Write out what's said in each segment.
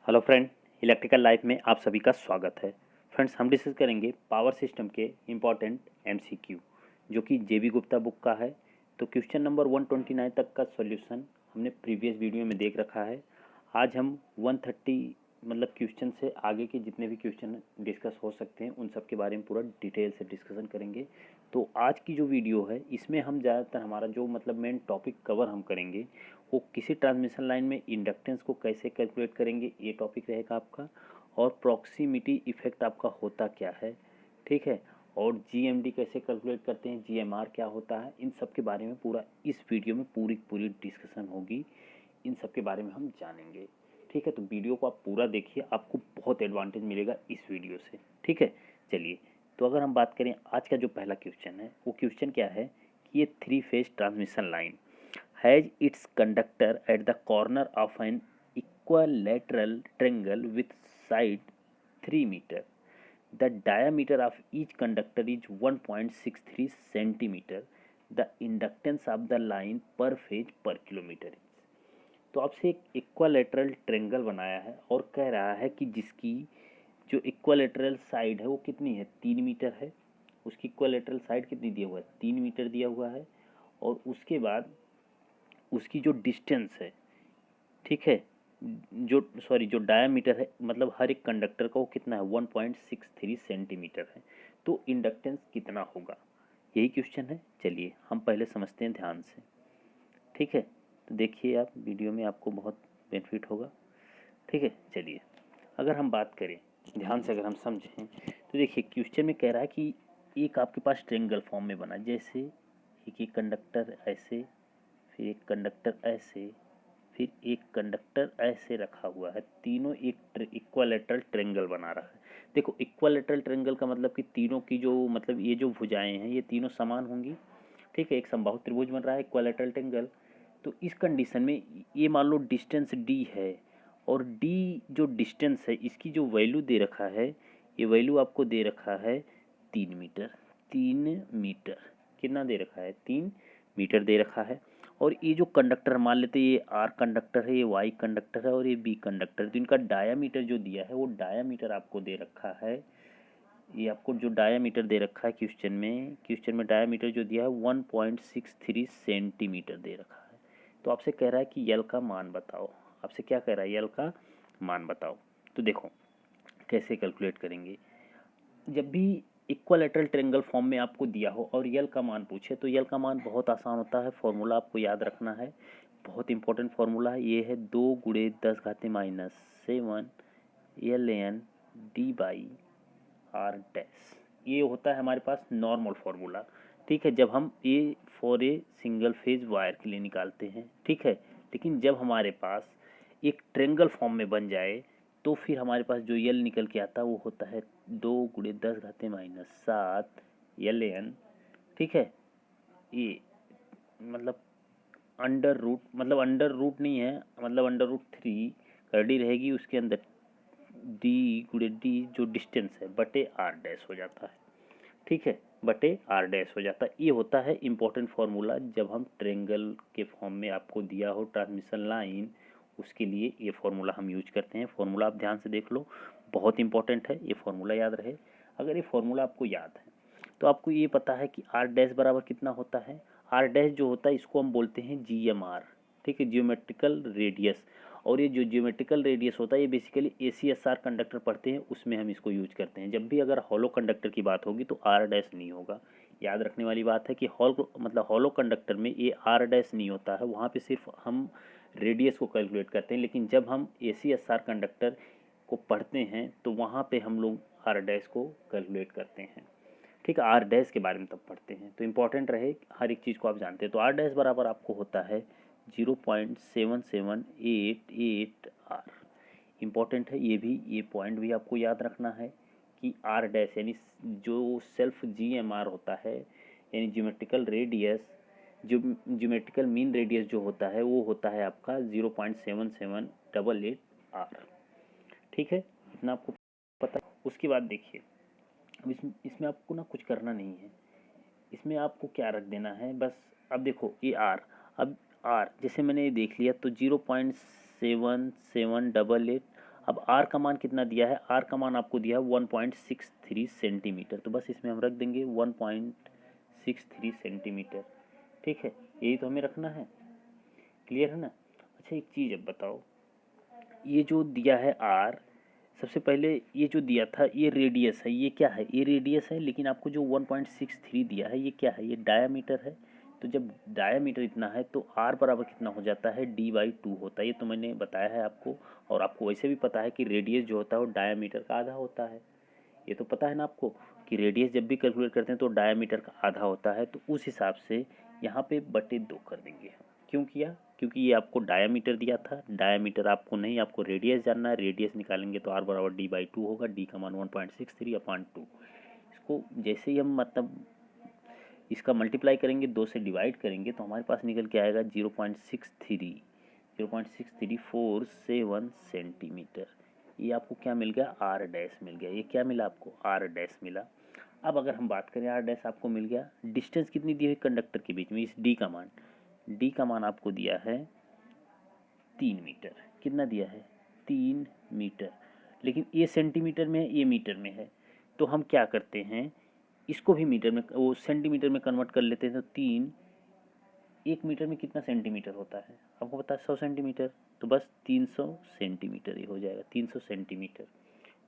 Hello friend, electrical life में आप सभी का स्वागत है। फ्रेंड्स, हम डिस्कस करेंगे पावर सिस्टम के इम्पॉर्टेंट एमसीक्यू जो कि जेबी गुप्ता बुक का है। तो क्वेश्चन नंबर 129 तक का सॉल्यूशन हमने प्रीवियस वीडियो में देख रखा है। आज हम 130 मतलब क्वेश्चन से आगे के जितने भी क्वेश्चन डिस्कस हो सकते हैं उन सब के बारे में पूरा डिटेल से डिस्कशन करेंगे। तो आज की जो वीडियो है इसमें हम ज़्यादातर हमारा जो मतलब मेन टॉपिक कवर हम करेंगे वो किसी ट्रांसमिशन लाइन में इंडक्टेंस को कैसे कैलकुलेट करेंगे, ये टॉपिक रहेगा आपका। और प्रॉक्सिमिटी इफेक्ट आपका होता क्या है, ठीक है। और जीएमडी कैसे कैलकुलेट करते हैं, जीएमआर क्या होता है, इन सब के बारे में पूरा इस वीडियो में पूरी डिस्कशन होगी। इन सब के बारे में हम जानेंगे, ठीक है। तो वीडियो को आप पूरा देखिए, आपको बहुत एडवांटेज मिलेगा इस वीडियो से, ठीक है। चलिए, तो अगर हम बात करें आज का जो पहला क्वेश्चन है वो क्वेश्चन क्या है कि ये 3 phase transmission line has its conductor at the corner of an equilateral triangle with side 3 meter. The diameter of each conductor is 1.63 centimeter. The inductance of the line per phase per kilometer is. तो आपसे एक equilateral triangle बनाया है और कह रहा है कि जिसकी जो इक्वालेटरल साइड है वो कितनी है, 3 मीटर है। उसकी इक्वालेटरल साइड कितनी दिया हुआ है, 3 मीटर दिया हुआ है। और उसके बाद उसकी जो डिस्टेंस है, ठीक है, जो डायामीटर है मतलब हर एक कंडक्टर का वो कितना है, 1.63 सेंटीमीटर है। तो इंडक्टेंस कितना होगा, यही क्वेश्चन है। चलिए हम पहले समझते हैं ध्यान से, ठीक है। तो देखिए आप वीडियो में, आपको बहुत बेनिफिट होगा, ठीक है। चलिए, अगर हम बात करें ध्यान से, अगर हम समझें तो देखिए क्वेश्चन में कह रहा है कि एक आपके पास ट्रेंगल फॉर्म में बना, जैसे एक कंडक्टर ऐसे, फिर एक कंडक्टर ऐसे, फिर एक कंडक्टर ऐसे रखा हुआ है, तीनों एक इक्वालेटरल ट्रेंगल बना रहा है। देखो इक्वालेटरल ट्रेंगल का मतलब कि तीनों की जो मतलब ये जो भुजाएं हैं ये तीनों समान होंगी, ठीक है। एक समबाहु त्रिभुज बन रहा है इक्वालेटरल ट्रेंगल। तो इस कंडीशन में ये मान लो डिस्टेंस डी है, और डी जो डिस्टेंस है इसकी जो वैल्यू दे रखा है, ये वैल्यू आपको दे रखा है 3 मीटर। 3 मीटर कितना दे रखा है, 3 मीटर दे रखा है। और ये जो कंडक्टर मान लेते हैं, ये आर कंडक्टर है, ये वाई कंडक्टर है और ये बी कंडक्टर। तो इनका डायामीटर जो दिया है वो डायामीटर आपको दे रखा है, ये आपको जो डायामीटर दे रखा है क्वेश्चन में डायामीटर जो दिया है 1.63 सेंटीमीटर दे रखा है। तो आपसे कह रहा है कि यल का मान बताओ, आपसे क्या कह रहा है, यल का मान बताओ। तो देखो कैसे कैलकुलेट करेंगे। जब भी इक्वालेटरल ट्रेंगल फॉर्म में आपको दिया हो और यल का मान पूछे तो यल का मान बहुत आसान होता है, फॉर्मूला आपको याद रखना है, बहुत इंपॉर्टेंट फॉर्मूला है। ये है 2 × 10⁻⁷ L N D by R dash. ये होता है हमारे पास नॉर्मल फार्मूला, ठीक है, जब हम A for a single phase wire के लिए निकालते हैं, ठीक है। लेकिन जब हमारे पास एक ट्रेंगल फॉर्म में बन जाए तो फिर हमारे पास जो यल निकल के आता है वो होता है 2 × 10⁻⁷ एल एन, ठीक है। ये मतलब अंडर रूट नहीं है, मतलब अंडर रूट 3 करडी रहेगी, उसके अंदर डी जो डिस्टेंस है बटे आर डैश हो जाता है, ठीक है, बटे आर डैश हो जाता है। ये होता है इंपॉर्टेंट फार्मूला जब हम ट्रेंगल के फॉर्म में आपको दिया हो ट्रांसमिशन लाइन, उसके लिए ये फार्मूला हम यूज करते हैं। फार्मूला आप ध्यान से देख लो, बहुत इंपॉर्टेंट है, ये फार्मूला याद रहे। अगर ये फार्मूला आपको याद है तो आपको ये पता है कि आर डैश बराबर कितना होता है। आर डैश जो होता है इसको हम बोलते हैं जी एम आर, ठीक है, जियोमेट्रिकल रेडियस। और ये जो जियोमेट्रिकल रेडियस होता है ये बेसिकली ACSR कंडक्टर पढ़ते हैं उसमें हम इसको यूज करते हैं। जब भी अगर हॉलो कंडक्टर की बात होगी तो आर डैश नहीं होगा। याद रखने वाली बात है कि हॉलो कंडक्टर में ये आर डैश नहीं होता है, वहाँ पे सिर्फ हम रेडियस को कैलकुलेट करते हैं। लेकिन जब हम ACSR कंडक्टर को पढ़ते हैं तो वहाँ पे हम लोग आर डैश को कैलकुलेट करते हैं, ठीक है। आर डैश के बारे में तब पढ़ते हैं, तो इंपॉर्टेंट रहे, हर एक चीज़ को आप जानते हैं। तो आर डैश बराबर आपको होता है 0.7788 आर। इम्पॉर्टेंट है ये भी, ये पॉइंट भी आपको याद रखना है कि आर डैश यानी जो सेल्फ GMR होता है, यानी ज्योमेट्रिकल रेडियस, जो ज्योमेट्रिकल मीन रेडियस जो होता है वो होता है आपका 0.7788 आर, ठीक है। इतना आपको पता है। उसके बाद देखिए, अब इसमें आपको ना कुछ करना नहीं है, इसमें आपको क्या रख देना है बस। अब देखो ये आर, अब आर जैसे मैंने ये देख लिया तो 0.7788 अब आर का मान कितना दिया है, आर का मान आपको दिया है 1.63 सेंटीमीटर, तो बस इसमें हम रख देंगे 1.63 सेंटीमीटर। ठीक है, यही तो हमें रखना है, क्लियर है ना। अच्छा एक चीज़ अब बताओ, ये जो दिया है आर, सबसे पहले ये जो दिया था ये रेडियस है, ये क्या है, ये रेडियस है, लेकिन आपको जो 1.63 दिया है ये क्या है, ये डायामीटर है। तो जब डायामीटर इतना है तो आर बराबर कितना हो जाता है, d/2 होता है, ये तो मैंने बताया है आपको। और आपको वैसे भी पता है कि रेडियस जो होता है वो डायामीटर का आधा होता है, ये तो पता है ना आपको कि रेडियस जब भी कैलकुलेट करते हैं तो डायामीटर का आधा होता है। तो उस हिसाब से यहाँ पे बटे 2 कर देंगे हम। क्यों किया, क्योंकि ये आपको डायामीटर दिया था, डायामीटर आपको नहीं, आपको रेडियस जानना है, रेडियस निकालेंगे तो r बराबर d/2 होगा, d का मान 1.63/2। इसको जैसे ही हम मतलब इसका मल्टीप्लाई करेंगे, 2 से डिवाइड करेंगे तो हमारे पास निकल के आएगा 0.6347 सेंटीमीटर। ये आपको क्या मिल गया, आर डैश मिल गया। ये क्या मिला आपको, आर डैश मिला। अब अगर हम बात करें, आर डैश आपको मिल गया, डिस्टेंस कितनी दी हुई कंडक्टर के बीच में, इस डी का मान आपको दिया है 3 मीटर। कितना दिया है, 3 मीटर। लेकिन ये सेंटीमीटर में है, ये मीटर में है, तो हम क्या करते हैं, इसको भी मीटर में, वो सेंटीमीटर में कन्वर्ट कर लेते हैं। तो 3, 1 मीटर में कितना सेंटीमीटर होता है आपको पता है, 100 सेंटीमीटर। तो बस 300 सेंटीमीटर ही हो जाएगा, 300 सेंटीमीटर।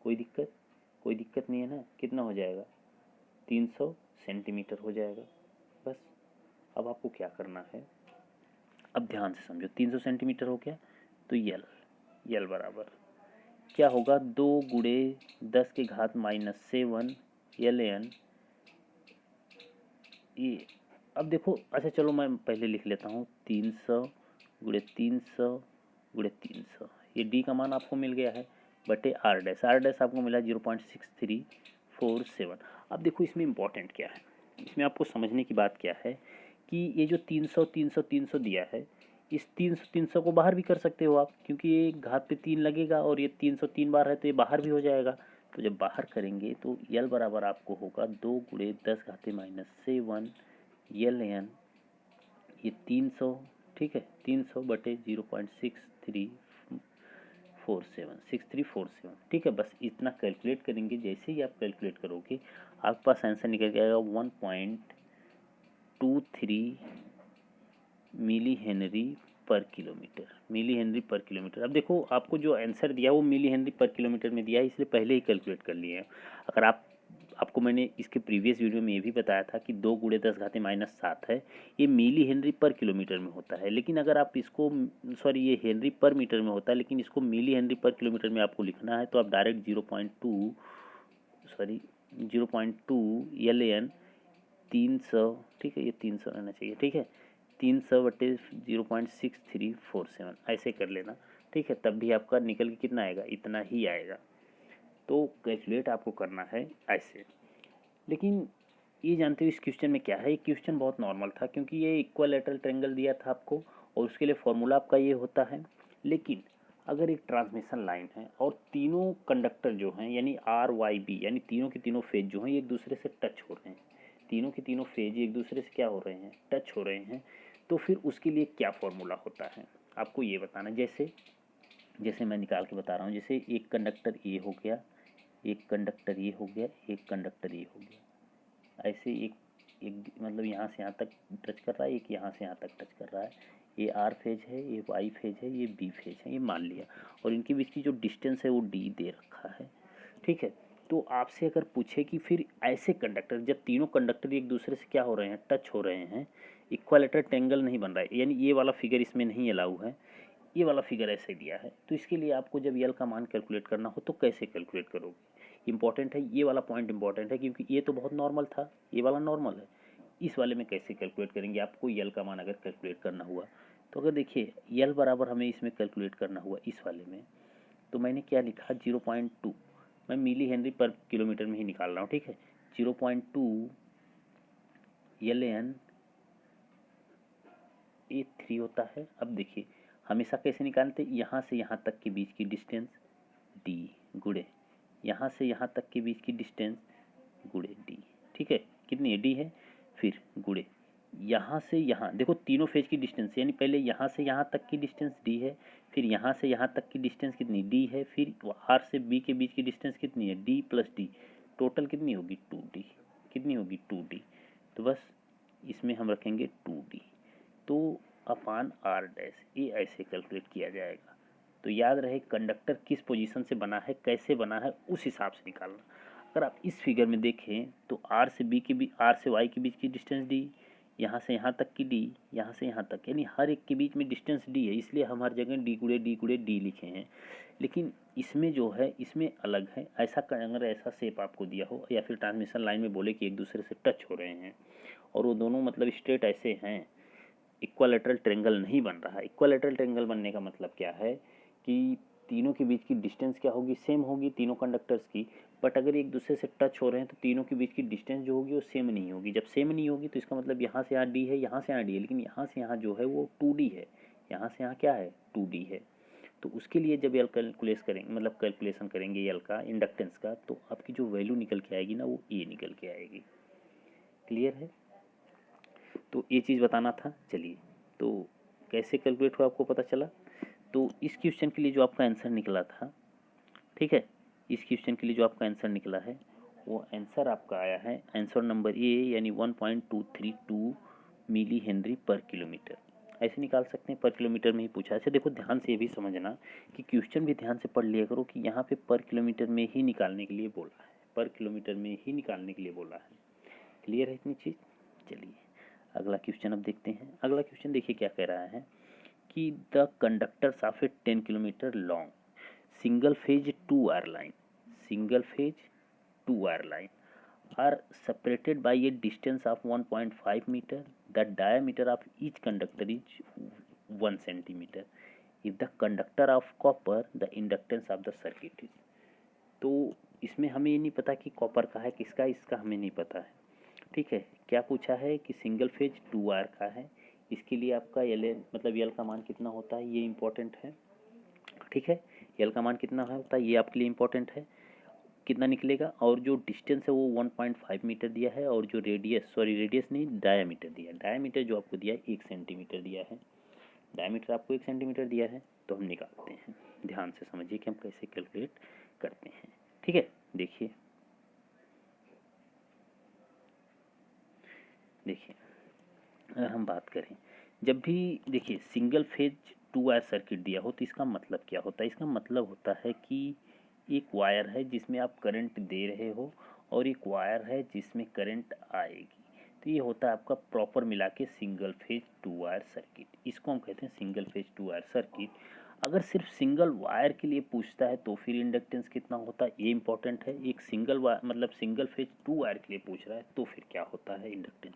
कोई दिक्कत, कोई दिक्कत नहीं है ना, कितना हो जाएगा, 300 सेंटीमीटर हो जाएगा बस। अब आपको क्या करना है, अब ध्यान से समझो, 300 सेंटीमीटर हो गया तो यल बराबर क्या होगा, 2 गुणे 10 के घात -7 LN। ये अब देखो, अच्छा चलो मैं पहले लिख लेता हूँ, 300 गुणे 300 गुणे 300, ये डी का मान आपको मिल गया है, बटे आर डैश आपको मिला 0.6347। अब देखो इसमें इम्पोर्टेंट क्या है, इसमें आपको समझने की बात क्या है कि ये जो 300 300 300 दिया है, इस 300 300 को बाहर भी कर सकते हो आप, क्योंकि ये घात पे 3 लगेगा और ये 300 3 बार है तो ये बाहर भी हो जाएगा। तो जब बाहर करेंगे तो यल बराबर आपको होगा 2 गुणे 10 घाते -7 LN, ये 300, ठीक है, 300 बटे 0.6347, ठीक है। बस इतना कैलकुलेट करेंगे, जैसे ही आप कैलकुलेट करोगे आपके पास आंसर निकल के आएगा 1.23 मिली हेनरी पर किलोमीटर, मिली हेनरी पर किलोमीटर। अब देखो आपको जो आंसर दिया वो मिली हेनरी पर किलोमीटर में दिया है, इसलिए पहले ही कैलकुलेट कर लिए हैं। अगर आपको मैंने इसके प्रीवियस वीडियो में ये भी बताया था कि 2 गुणे 10 घाते -7 है, ये मिली हेनरी पर किलोमीटर में होता है। लेकिन अगर आप इसको, सॉरी ये हेनरी पर मीटर में होता है, लेकिन इसको मिली हेनरी पर किलोमीटर में आपको लिखना है, तो आप डायरेक्ट 0.2 LN 300, ठीक है, ये 300 रहना चाहिए, ठीक है, 300 बटे 0.6347 ऐसे कर लेना, ठीक है, तब भी आपका निकल के कितना आएगा, इतना ही आएगा। तो कैलकुलेट आपको करना है ऐसे। लेकिन ये जानते हो इस क्वेश्चन में क्या है, ये क्वेश्चन बहुत नॉर्मल था, क्योंकि ये इक्विलैटरल ट्रायंगल दिया था आपको और उसके लिए फॉर्मूला आपका ये होता है। लेकिन अगर एक ट्रांसमिशन लाइन है और तीनों कंडक्टर जो हैं यानी RYB, यानी तीनों के तीनों फेज जो हैं एक दूसरे से टच हो रहे हैं, तीनों के तीनों फेज एक दूसरे से क्या हो रहे हैं, टच हो रहे हैं, तो फिर उसके लिए क्या फॉर्मूला होता है आपको ये बताना। जैसे जैसे मैं निकाल के बता रहा हूँ, जैसे एक कंडक्टर ये हो गया, एक कंडक्टर ये हो गया, एक कंडक्टर ये हो गया, ऐसे एक एक मतलब यहाँ से यहाँ तक टच कर रहा है, एक यहाँ से यहाँ तक टच कर रहा है। ये R फेज है, ये Y फेज है, ये B फेज है, ये मान लिया, और इनके बीच की जो डिस्टेंस है वो D दे रखा है, ठीक है। तो आपसे अगर पूछे कि फिर ऐसे कंडक्टर, जब तीनों कंडक्टर एक दूसरे से क्या हो रहे हैं, टच हो रहे हैं, इक्विलैटरल ट्रायंगल नहीं बन रहा है, यानी ये वाला फिगर इसमें नहीं अलाउ है, ये वाला फिगर ऐसे दिया है, तो इसके लिए आपको जब यल का मान कैलकुलेट करना हो तो कैसे कैलकुलेट करोगे, इंपॉर्टेंट है ये वाला पॉइंट, इंपॉर्टेंट है, क्योंकि ये तो बहुत नॉर्मल था, ये वाला नॉर्मल है। इस वाले में कैसे कैलकुलेट करेंगे आपको यल का मान अगर कैलकुलेट करना हुआ, तो अगर देखिए यल बराबर हमें इसमें कैलकुलेट करना हुआ इस वाले में, तो मैंने क्या लिखा 0.2, मैं मिली हेनरी पर किलोमीटर में ही निकाल रहा हूँ, ठीक है, 0.2 LN ये 3 होता है। अब देखिए हमेशा कैसे निकालते, यहाँ से यहाँ तक के बीच की डिस्टेंस D गुणे यहाँ से यहाँ तक के बीच की डिस्टेंस गुणे D, ठीक है, कितनी D है, फिर गुणे यहाँ से यहाँ, देखो तीनों फेज की डिस्टेंस, यानी पहले यहाँ से यहाँ तक की डिस्टेंस D है, फिर यहाँ से यहाँ तक की डिस्टेंस कितनी d है, फिर r से b के बीच की डिस्टेंस कितनी है d प्लस d, टोटल कितनी होगी 2d, कितनी होगी 2d। तो बस इसमें हम रखेंगे 2d, तो अपान r डैश, ये ऐसे कैलकुलेट किया जाएगा। तो याद रहे कंडक्टर किस पोजीशन से बना है, कैसे बना है, उस हिसाब से निकालना। अगर आप इस फिगर में देखें तो r से b के बीच, r से y के बीच की डिस्टेंस d, यहाँ से यहाँ तक की d, यहाँ से यहाँ तक, यानी हर एक के बीच में डिस्टेंस d है, इसलिए हम हर जगह d लिखे हैं। लेकिन इसमें जो है इसमें अलग है। ऐसा अगर ऐसा शेप आपको दिया हो या फिर ट्रांसमिशन लाइन में बोले कि एक दूसरे से टच हो रहे हैं और वो दोनों मतलब स्ट्रेट ऐसे हैं, इक्वालेटरल ट्रायंगल नहीं बन रहा है। इक्वालेटरल ट्रायंगल बनने का मतलब क्या है कि तीनों के बीच की डिस्टेंस क्या होगी, सेम होगी तीनों कंडक्टर्स की। बट अगर एक दूसरे से टच हो रहे हैं तो तीनों के बीच की डिस्टेंस जो होगी वो सेम नहीं होगी। जब सेम नहीं होगी तो इसका मतलब यहाँ से यहाँ डी है, यहाँ से यहाँ डी है, लेकिन यहाँ से यहाँ जो है वो 2d है, यहाँ से यहाँ क्या है 2d है। तो उसके लिए जब यल कैलकुलेट करेंगे, मतलब कैलकुलेशन करेंगे यल का इंडक्टेंस का, तो आपकी जो वैल्यू निकल के आएगी ना वो ए निकल के आएगी। क्लियर है? तो ये चीज़ बताना था। चलिए, तो कैसे कैलकुलेट हुआ आपको पता चला। तो इस क्वेश्चन के लिए जो आपका आंसर निकला था, ठीक है, इस क्वेश्चन के लिए जो आपका आंसर निकला है वो आंसर आपका आया है आंसर नंबर ए, यानी 1.232 मिली हेनरी पर किलोमीटर। ऐसे निकाल सकते हैं, पर किलोमीटर में ही पूछा। अच्छा देखो, ध्यान से ये भी समझना कि क्वेश्चन भी ध्यान से पढ़ लिया करो कि यहाँ पे पर किलोमीटर में ही निकालने के लिए बोला है, पर किलोमीटर में ही निकालने के लिए बोला है। क्लियर है इतनी चीज़? चलिए अगला क्वेश्चन अब देखते हैं। अगला क्वेश्चन देखिए क्या कह रहा है कि the conductors of A 10 kilometre long single phase 2 wire line, single phase 2 wire line are separated by a distance of 1.5 meter. The diameter of each conductor is 1 centimeter. If the conductor of copper, the inductance of the circuit is. तो इसमें हमें ये नहीं पता कि copper का है किसका, इसका हमें नहीं पता है। ठीक है, क्या पूछा है कि सिंगल फेज 2 वायर का है। इसके लिए आपका यल मतलब यल का मान कितना होता है, ये इंपॉर्टेंट है। ठीक है, यल का मान कितना होता है ये आपके लिए इंपॉर्टेंट है, कितना निकलेगा। और जो डिस्टेंस है वो 1.5 मीटर दिया है, और जो रेडियस, सॉरी रेडियस नहीं, डायामीटर दिया है। डायामीटर जो आपको दिया है 1 सेंटीमीटर दिया है, डायामीटर आपको 1 सेंटीमीटर दिया है। तो हम निकालते हैं, ध्यान से समझिए कि हम कैसे कैलकुलेट करते हैं। ठीक है, देखिए अगर हम बात करें, जब भी देखिए सिंगल फेज 2 वायर सर्किट दिया हो तो इसका मतलब क्या होता है, इसका मतलब होता है कि एक वायर है जिसमें आप करंट दे रहे हो और एक वायर है जिसमें करंट आएगी। तो ये होता है आपका प्रॉपर मिला के सिंगल फेज 2 वायर सर्किट। इसको हम कहते हैं सिंगल फेज 2 वायर सर्किट। अगर सिर्फ सिंगल वायर के लिए पूछता है तो फिर इंडक्टेंस कितना होता है ये इंपॉर्टेंट है। एक सिंगल वायर मतलब सिंगल फेज 2 वायर के लिए पूछ रहा है तो फिर क्या होता है इंडक्टेंस।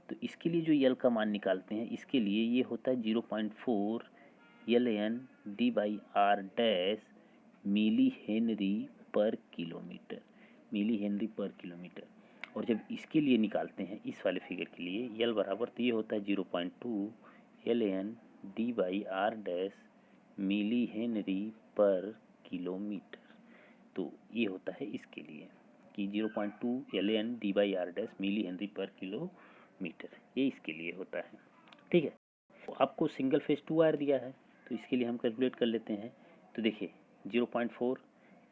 तो इसके लिए जो यल का मान निकालते हैं, इसके लिए ये होता है 0.4 LN d/r dash millihenry पर किलोमीटर, मिली हेनरी पर किलोमीटर। और जब इसके लिए निकालते हैं इस वाले फिगर के लिए यल बराबर, तो ये होता है 0.2 LN d/r dash millihenry पर किलोमीटर। तो ये होता है इसके लिए कि 0.2 LN d/r dash millihenry पर किलोमीटर, ये इसके लिए होता है। ठीक है, तो आपको सिंगल फेज 2 वायर दिया है तो इसके लिए हम कैलकुलेट कर लेते हैं। तो देखिए 0.4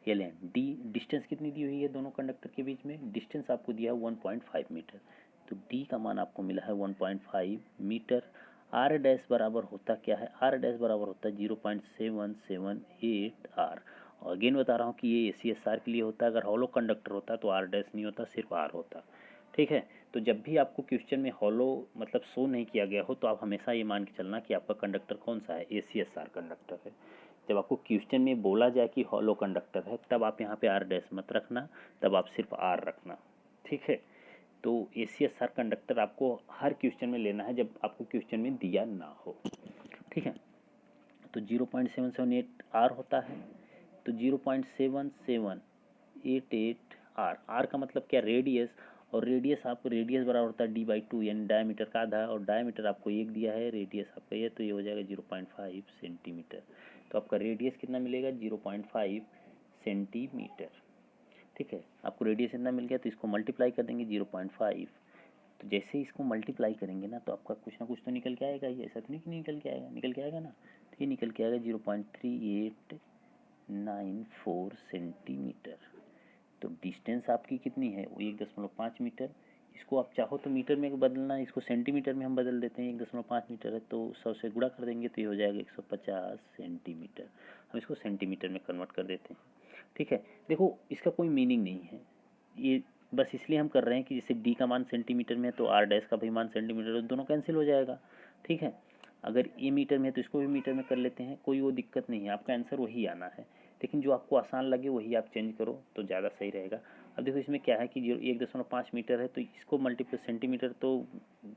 LN, डी डिस्टेंस कितनी दी हुई है दोनों कंडक्टर के बीच में, डिस्टेंस आपको दिया है 1.5 मीटर, तो डी का मान आपको मिला है 1.5 मीटर। आर डैश बराबर होता क्या है, आर डैश बराबर होता है 0.778 आर। और अगेन बता रहा हूँ कि ये ACSR के लिए होता है, अगर हॉलो कंडक्टर होता तो आर डैश नहीं होता, सिर्फ आर होता। ठीक है, तो जब भी आपको क्वेश्चन में हॉलो मतलब शो नहीं किया गया हो तो आप हमेशा ये मान के चलना कि आपका कंडक्टर कौन सा है, ACSR कंडक्टर है। जब आपको क्वेश्चन में बोला जाए कि हॉलो कंडक्टर है तब आप यहाँ पे आर डैश मत रखना, तब आप सिर्फ आर रखना। ठीक है, तो ACSR कंडक्टर आपको हर क्वेश्चन में लेना है जब आपको क्वेश्चन में दिया ना हो। ठीक है, तो 0.778 आर होता है, तो 0.7788 आर, आर का मतलब क्या, रेडियस। और रेडियस आपको रेडियस बराबर होता है d/2 यानी डायमीटर का आधा, और डायमीटर आपको 1 दिया है, रेडियस आपका ये, तो ये हो जाएगा 0.5 सेंटीमीटर। तो आपका रेडियस कितना मिलेगा 0.5 सेंटीमीटर। ठीक है, आपको रेडियस इतना मिल गया तो इसको मल्टीप्लाई कर देंगे 0.5। तो जैसे इसको मल्टीप्लाई करेंगे ना तो आपका कुछ ना कुछ तो निकल के आएगा ही, ऐसा तो नहीं कि निकल के आएगा, निकल के आएगा ना। तो ये निकल के आएगा 0.3894 सेंटीमीटर। तो डिस्टेंस आपकी कितनी है, वो 1.5 मीटर। इसको आप चाहो तो मीटर में बदलना, इसको सेंटीमीटर में हम बदल देते हैं। 1.5 मीटर है तो 100 से गुणा कर देंगे तो ये हो जाएगा 150 सेंटीमीटर। हम इसको सेंटीमीटर में कन्वर्ट कर देते हैं। ठीक है, देखो इसका कोई मीनिंग नहीं है, ये बस इसलिए हम कर रहे हैं कि जैसे डी का मान सेंटीमीटर में है तो आर डैश का भी मान सेंटीमीटर, दोनों कैंसिल हो जाएगा। ठीक है, अगर ये मीटर में है तो इसको भी मीटर में कर लेते हैं, कोई वो दिक्कत नहीं है, आपका आंसर वही आना है। लेकिन जो आपको आसान लगे वही आप चेंज करो तो ज़्यादा सही रहेगा। अब देखो इसमें क्या है कि 1.5 मीटर है तो इसको मल्टीप्लाई सेंटीमीटर तो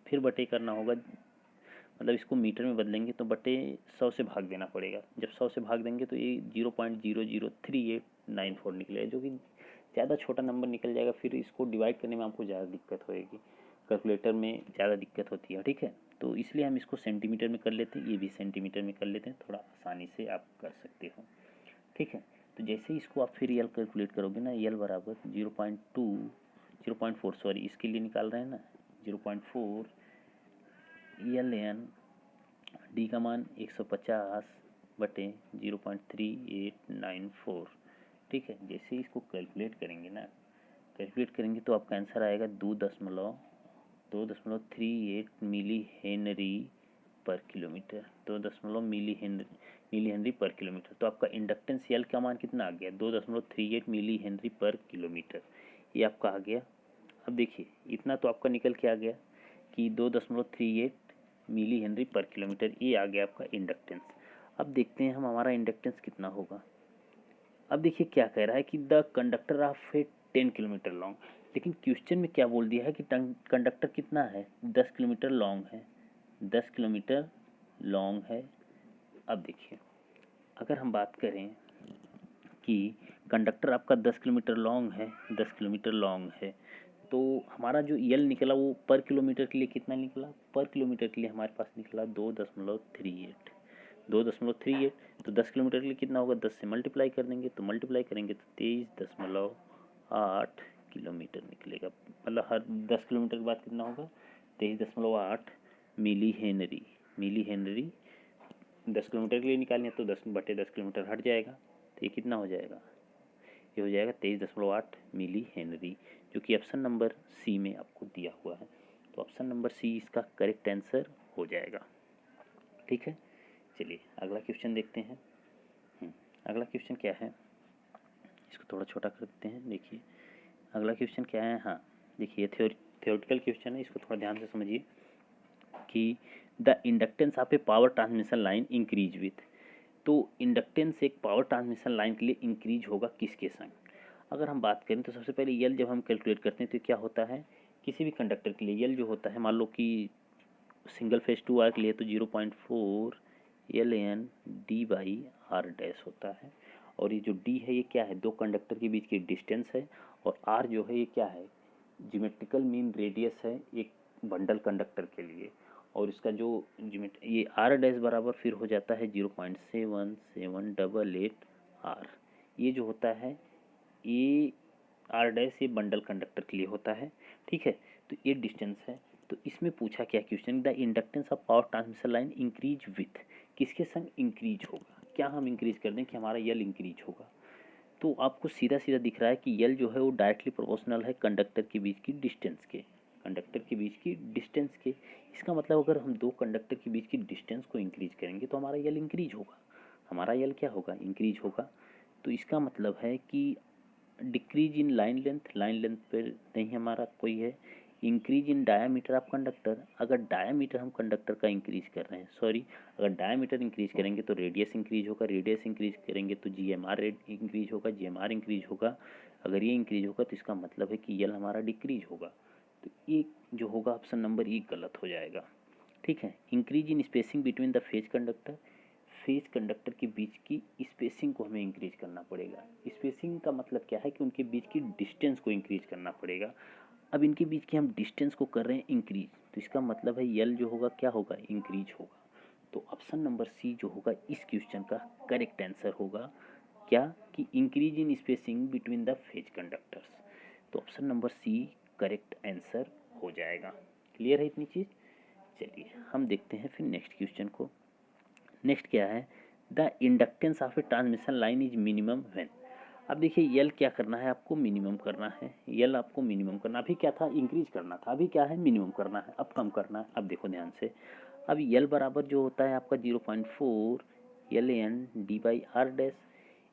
फिर बटे करना होगा, मतलब इसको मीटर में बदलेंगे तो बटे 100 से भाग देना पड़ेगा। जब 100 से भाग देंगे तो ये 0.003894 निकलेगा, जो कि ज़्यादा छोटा नंबर निकल जाएगा। फिर इसको डिवाइड करने में आपको ज़्यादा दिक्कत होएगी, कैलकुलेटर में ज़्यादा दिक्कत होती है। ठीक है, तो इसलिए हम इसको सेंटीमीटर में कर लेते हैं, ये भी सेंटीमीटर में कर लेते हैं, थोड़ा आसानी से आप कर सकते हो। ठीक है, तो जैसे इसको आप फिर यल कैलकुलेट करोगे ना, यल बराबर 0.4 सॉरी इसके लिए निकाल रहे हैं ना, 0.4 यल एन डी का मान 150 बटे 0.3894। ठीक है, जैसे इसको कैलकुलेट करेंगे ना, कैलकुलेट करेंगे तो आपका आंसर आएगा 2.38 मिली हेनरी पर किलोमीटर, 2 मिली हेनरी पर किलोमीटर। तो आपका इंडक्टेंस यल का मान कितना आ गया, 2.38 मिली हेनरी पर किलोमीटर, ये आपका आ गया। अब देखिए इतना तो आपका निकल के आ गया कि 2.38 मिली हेनरी पर किलोमीटर, ये आ गया आपका इंडक्टेंस। अब देखते हैं हम हमारा इंडक्टेंस कितना होगा। अब देखिए क्या कह रहा है कि the conductor of A 10 kilometre long, लेकिन क्वेश्चन में क्या बोल दिया है कि कंडक्टर कितना है, 10 किलोमीटर लॉन्ग है, 10 किलोमीटर लॉन्ग है। अब देखिए अगर हम बात करें कि कंडक्टर आपका 10 किलोमीटर लॉन्ग है, 10 किलोमीटर लॉन्ग है, तो हमारा जो यल निकला वो पर किलोमीटर के लिए कितना निकला, पर किलोमीटर के लिए हमारे पास निकला 2.38, 2.38। तो 10 किलोमीटर के लिए कितना होगा, 10 से मल्टीप्लाई कर देंगे, तो मल्टीप्लाई करेंगे तो 23.8 किलोमीटर निकलेगा। मतलब हर 10 किलोमीटर के बाद कितना होगा, 23.8 millihenry. Millihenry 10 kilometre के लिए निकालनी है तो 10/10 किलोमीटर हट जाएगा, तो ये कितना हो जाएगा, ये हो जाएगा 23.8 मिली हेनरी, जो कि ऑप्शन नंबर सी में आपको दिया हुआ है। तो ऑप्शन नंबर सी इसका करेक्ट आंसर हो जाएगा। ठीक है, चलिए अगला क्वेश्चन देखते हैं। अगला क्वेश्चन क्या है, इसको थोड़ा छोटा कर देते हैं। देखिए अगला क्वेश्चन क्या है, हाँ देखिए थ्योरेटिकल क्वेश्चन है, इसको थोड़ा ध्यान से समझिए कि the inductance of A power transmission line increase with. तो इंडक्टेंस एक पावर ट्रांसमिशन लाइन के लिए इंक्रीज होगा किसके संग। अगर हम बात करें तो सबसे पहले यल जब हम कैलकुलेट करते हैं तो क्या होता है, किसी भी कंडक्टर के लिए यल जो होता है, मान लो कि सिंगल फेज 2 वायर के लिए तो 0.4 L N D by R dash होता है। और ये जो डी है ये क्या है, दो कंडक्टर के बीच की डिस्टेंस है, और आर जो है ये क्या है, ज्योमेट्रिकल मीन रेडियस है एक बंडल कंडक्टर के लिए। और इसका जो ये आर डैश बराबर फिर हो जाता है 0.7788 आर। ये जो होता है ये आर डैश ये बंडल कंडक्टर के लिए होता है। ठीक है, तो ये डिस्टेंस है। तो इसमें पूछा क्या question, the inductance of power transmission line increase with, किसके संग इंक्रीज होगा, क्या हम इंक्रीज कर दें कि हमारा यल इंक्रीज होगा। तो आपको सीधा सीधा दिख रहा है कि यल जो है वो डायरेक्टली प्रोपोर्शनल है कंडक्टर के बीच की डिस्टेंस के, कंडक्टर के बीच की डिस्टेंस के। इसका मतलब अगर हम दो कंडक्टर के बीच की डिस्टेंस को इंक्रीज करेंगे तो हमारा यल इंक्रीज होगा, हमारा यल क्या होगा, इंक्रीज होगा। तो इसका मतलब है कि decrease in line length, line length पे नहीं हमारा कोई है। Increase in diameter of conductor, अगर डायामीटर हम कंडक्टर का इंक्रीज कर रहे हैं, सॉरी अगर डायामीटर इंक्रीज करेंगे तो रेडियस इंक्रीज होगा, रेडियस इंक्रीज करेंगे तो जीएमआर इंक्रीज होगा, जीएमआर इंक्रीज होगा। अगर ये इंक्रीज होगा तो इसका मतलब है कि यल हमारा डिक्रीज होगा। तो ये जो होगा ऑप्शन नंबर ई गलत हो जाएगा। ठीक है, increase in spacing between the phase conductor, phase conductor के बीच की स्पेसिंग को हमें इंक्रीज करना पड़ेगा। स्पेसिंग का मतलब क्या है कि उनके बीच की डिस्टेंस को इंक्रीज करना पड़ेगा। अब इनके बीच की हम डिस्टेंस को कर रहे हैं इंक्रीज, तो इसका मतलब है यल जो होगा क्या होगा, इंक्रीज होगा। तो ऑप्शन नंबर सी जो होगा इस क्वेश्चन का करेक्ट आंसर होगा, क्या कि increase in spacing between the phase conductors. तो option number C correct answer हो जाएगा। क्लियर है इतनी चीज़। चलिए हम देखते हैं फिर नेक्स्ट क्वेश्चन को। नेक्स्ट क्या है, the inductance of a transmission line is minimum when. अब देखिए यल क्या करना है, आपको मिनिमम करना है, यल आपको मिनिमम करना, अभी क्या था इंक्रीज करना था, अभी क्या है मिनिमम करना है, अब कम करना है। अब देखो ध्यान से, अब यल बराबर जो होता है आपका 0.4 L N D by R dash,